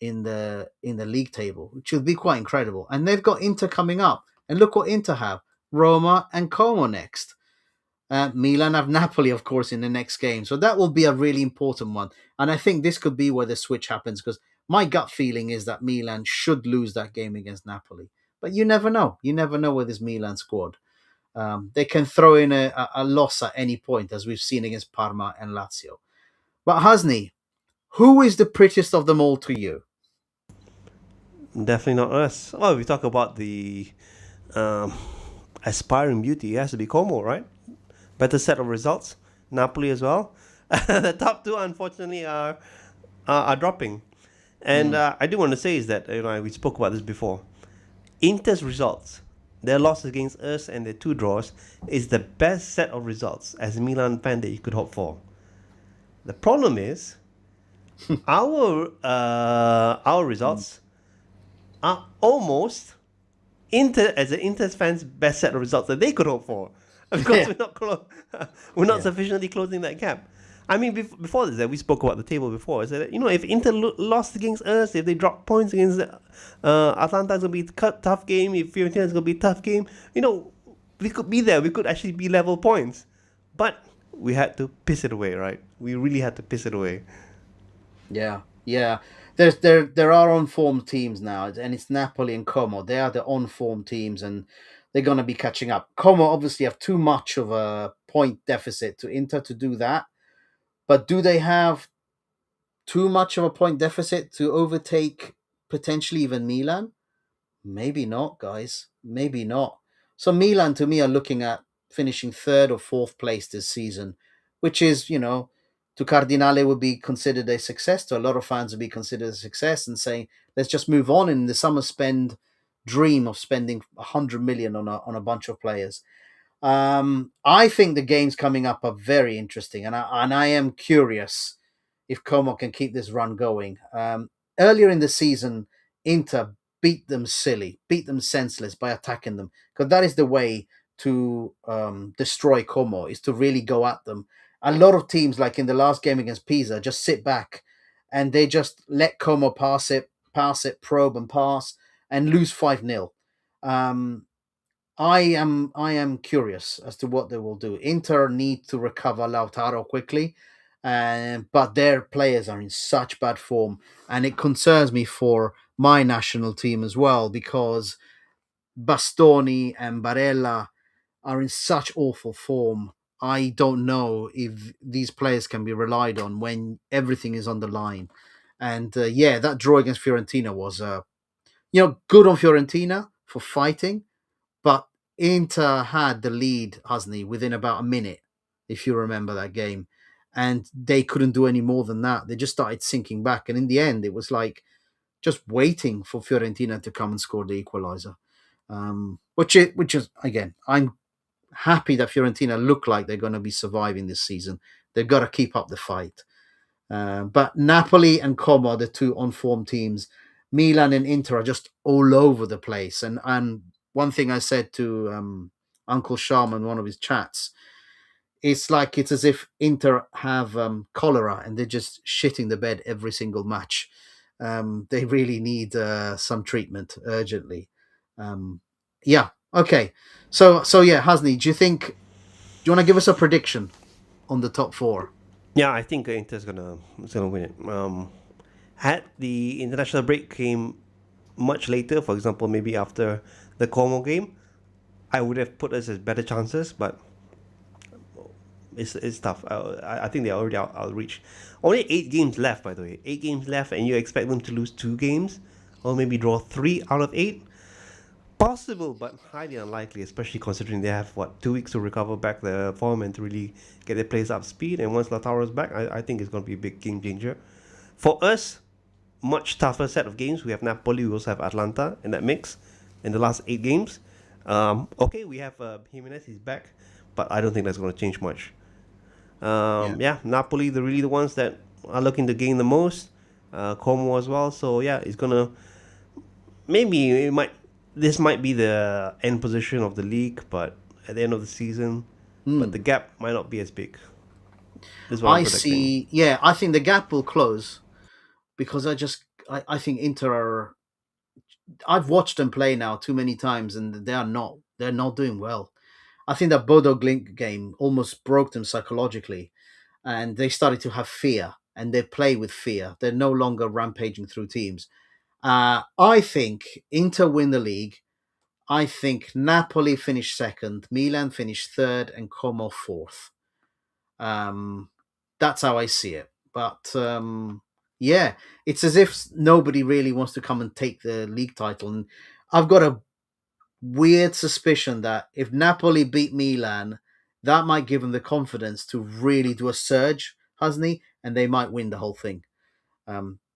[SPEAKER 6] in the league table, which would be quite incredible. And they've got Inter coming up. And look what Inter have. Roma and Como next. Milan have Napoli, of course, in the next game. So that will be a really important one. And I think this could be where the switch happens, because my gut feeling is that Milan should lose that game against Napoli. But you never know. You never know with this Milan squad. They can throw in a loss at any point, as we've seen against Parma and Lazio. But Hasni, who is the prettiest of them all to you?
[SPEAKER 5] Definitely not us. Well, we talk about the aspiring beauty. It has to be Como, right? Better set of results. Napoli as well. The top two, unfortunately, are dropping. And I do want to say is that we spoke about this before. Inter's results, their loss against us and their 2 draws, is the best set of results as a Milan fan that you could hope for. The problem is our results are almost as an Inter fans' best set of results that they could hope for. Of course, we're not sufficiently closing that gap. I mean, before this, we spoke about the table before. Is that, if Inter lost against us, if they drop points against Atalanta, it's gonna be a tough game. If Fiorentina, it's gonna be a tough game. We could be there. We could actually be level points, but we had to piss it away, right? We really had to piss it away.
[SPEAKER 6] Yeah. There are on-form teams now, and it's Napoli and Como. They are the on-form teams, and they're going to be catching up. Como obviously have too much of a point deficit to Inter to do that, but do they have too much of a point deficit to overtake potentially even Milan? Maybe not, guys. Maybe not. So Milan, to me, are looking at finishing third or fourth place this season, which is, to Cardinale would be considered a success. To a lot of fans would be considered a success, and saying, let's just move on in the summer dream of spending 100 million on a bunch of players. I think the games coming up are very interesting, and I am curious if Como can keep this run going. Earlier in the season, Inter beat them senseless by attacking them, because that is the way to destroy Como, is to really go at them. A lot of teams, like in the last game against Pisa, just sit back and they just let Como pass it, probe and pass, and lose 5-0. I am curious as to what they will do. Inter need to recover Lautaro quickly, but their players are in such bad form, and it concerns me for my national team as well, because Bastoni and Barella are in such awful form. I don't know if these players can be relied on when everything is on the line. And that draw against Fiorentina was, good on Fiorentina for fighting, but Inter had the lead, hasn't he, within about a minute, if you remember that game. And they couldn't do any more than that. They just started sinking back. And in the end, it was like just waiting for Fiorentina to come and score the equaliser. Which is, again, I'm happy that Fiorentina look like they're going to be surviving this season. They've got to keep up the fight. But Napoli and Como are the two on-form teams. Milan and Inter are just all over the place. And one thing I said to Uncle Sharma in one of his chats, it's as if Inter have cholera and they're just shitting the bed every single match. They really need some treatment urgently. Okay. So Hasni, do you want to give us a prediction on the top four?
[SPEAKER 5] Yeah, I think Inter's gonna win it. Had the international break came much later, for example, maybe after the Como game, I would have put us as better chances, but it's tough. I think they're already outreach. Only 8 games left, by the way. 8 games left, and you expect them to lose 2 games, or maybe draw 3 out of 8. Possible, but highly unlikely, especially considering they have 2 weeks to recover back their form and to really get their players up speed. And once Lautaro's back, I think it's going to be a big game changer. For us, much tougher set of games. We have Napoli, we also have Atalanta in that mix in the last 8 games. We have Jimenez, he's back, but I don't think that's going to change much. Napoli, they're really the ones that are looking to gain the most. Como as well. So it's gonna this might be the end position of the league, but at the end of the season, but the gap might not be as big.
[SPEAKER 6] I see. Yeah, I think the gap will close, because I think Inter are. I've watched them play now too many times, and they're not doing well. I think that Bodo Glimt game almost broke them psychologically, and they started to have fear, and they play with fear. They're no longer rampaging through teams. I think Inter win the league. I think Napoli finish second, Milan finish third, and Como fourth. That's how I see it. But it's as if nobody really wants to come and take the league title. And I've got a weird suspicion that if Napoli beat Milan, that might give them the confidence to really do a surge, hasn't he? And they might win the whole thing.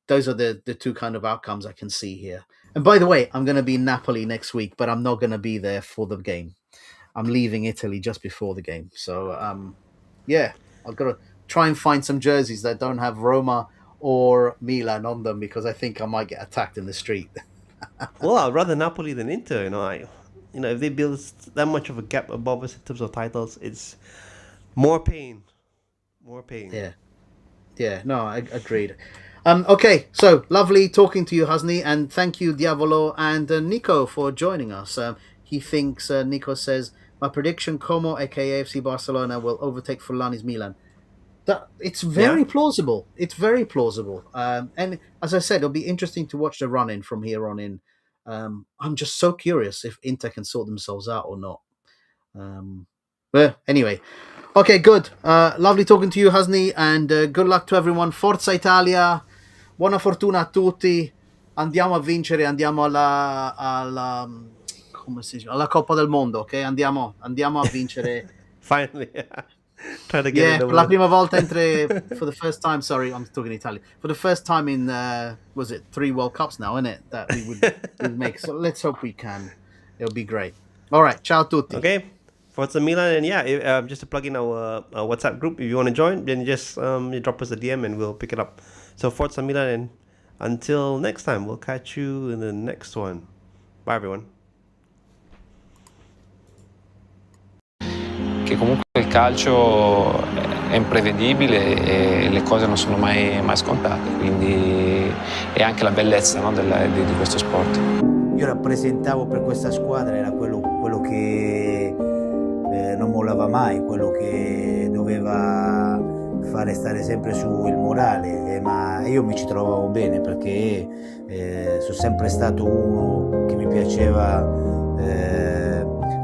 [SPEAKER 6] Those are the two kind of outcomes I can see here. And by the way, I'm going to be in Napoli next week, but I'm not going to be there for the game. I'm leaving Italy just before the game. So, I've got to try and find some jerseys that don't have Roma or Milan on them, because I think I might get attacked in the street.
[SPEAKER 5] Well, I'd rather Napoli than Inter. If they build that much of a gap above us in terms of titles, it's more pain More pain.
[SPEAKER 6] Yeah, no, I agreed. Okay, so lovely talking to you, Hasni, and thank you, Diavolo and Nico, for joining us. He thinks, Nico says, my prediction, Como, aka FC Barcelona, will overtake Fulani's Milan. It's very plausible. It's very plausible. And as I said, it'll be interesting to watch the run-in from here on in. I'm just so curious if Inter can sort themselves out or not. But anyway, okay, good. Lovely talking to you, Hasni, and good luck to everyone. Forza Italia, buona fortuna a tutti. Andiamo a vincere, andiamo alla Coppa del Mondo, ok? Andiamo a vincere.
[SPEAKER 5] Finally, try to get it
[SPEAKER 6] per la prima volta for the first time. Sorry, I'm talking Italian. For the first time in was it 3 World Cups now, isn't it? That we would make. So let's hope we can. It'll be great. All right, ciao tutti.
[SPEAKER 5] Okay. Forza Milan, and just to plug in our WhatsApp group, if you want to join, then just you drop us a DM and we'll pick it up. So Forza Milan, and until next time, we'll catch you in the next one. Bye everyone.
[SPEAKER 2] Che comunque il calcio è imprevedibile e le cose non sono mai scontate, quindi è anche la bellezza, no, di questo sport.
[SPEAKER 1] Io rappresentavo per questa squadra, era quello che non mollava mai, quello che doveva fare stare sempre su il morale, ma io mi ci trovavo bene perché sono sempre stato uno che mi piaceva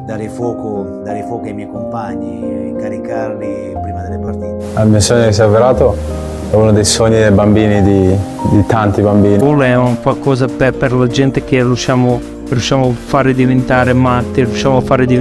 [SPEAKER 1] dare fuoco ai miei compagni, caricarli prima delle partite.
[SPEAKER 2] Il mio sogno si è avverato, è uno dei sogni dei bambini, di tanti bambini.
[SPEAKER 3] Il gol è un qualcosa per la gente che riusciamo a fare diventare matti, riusciamo a fare diventare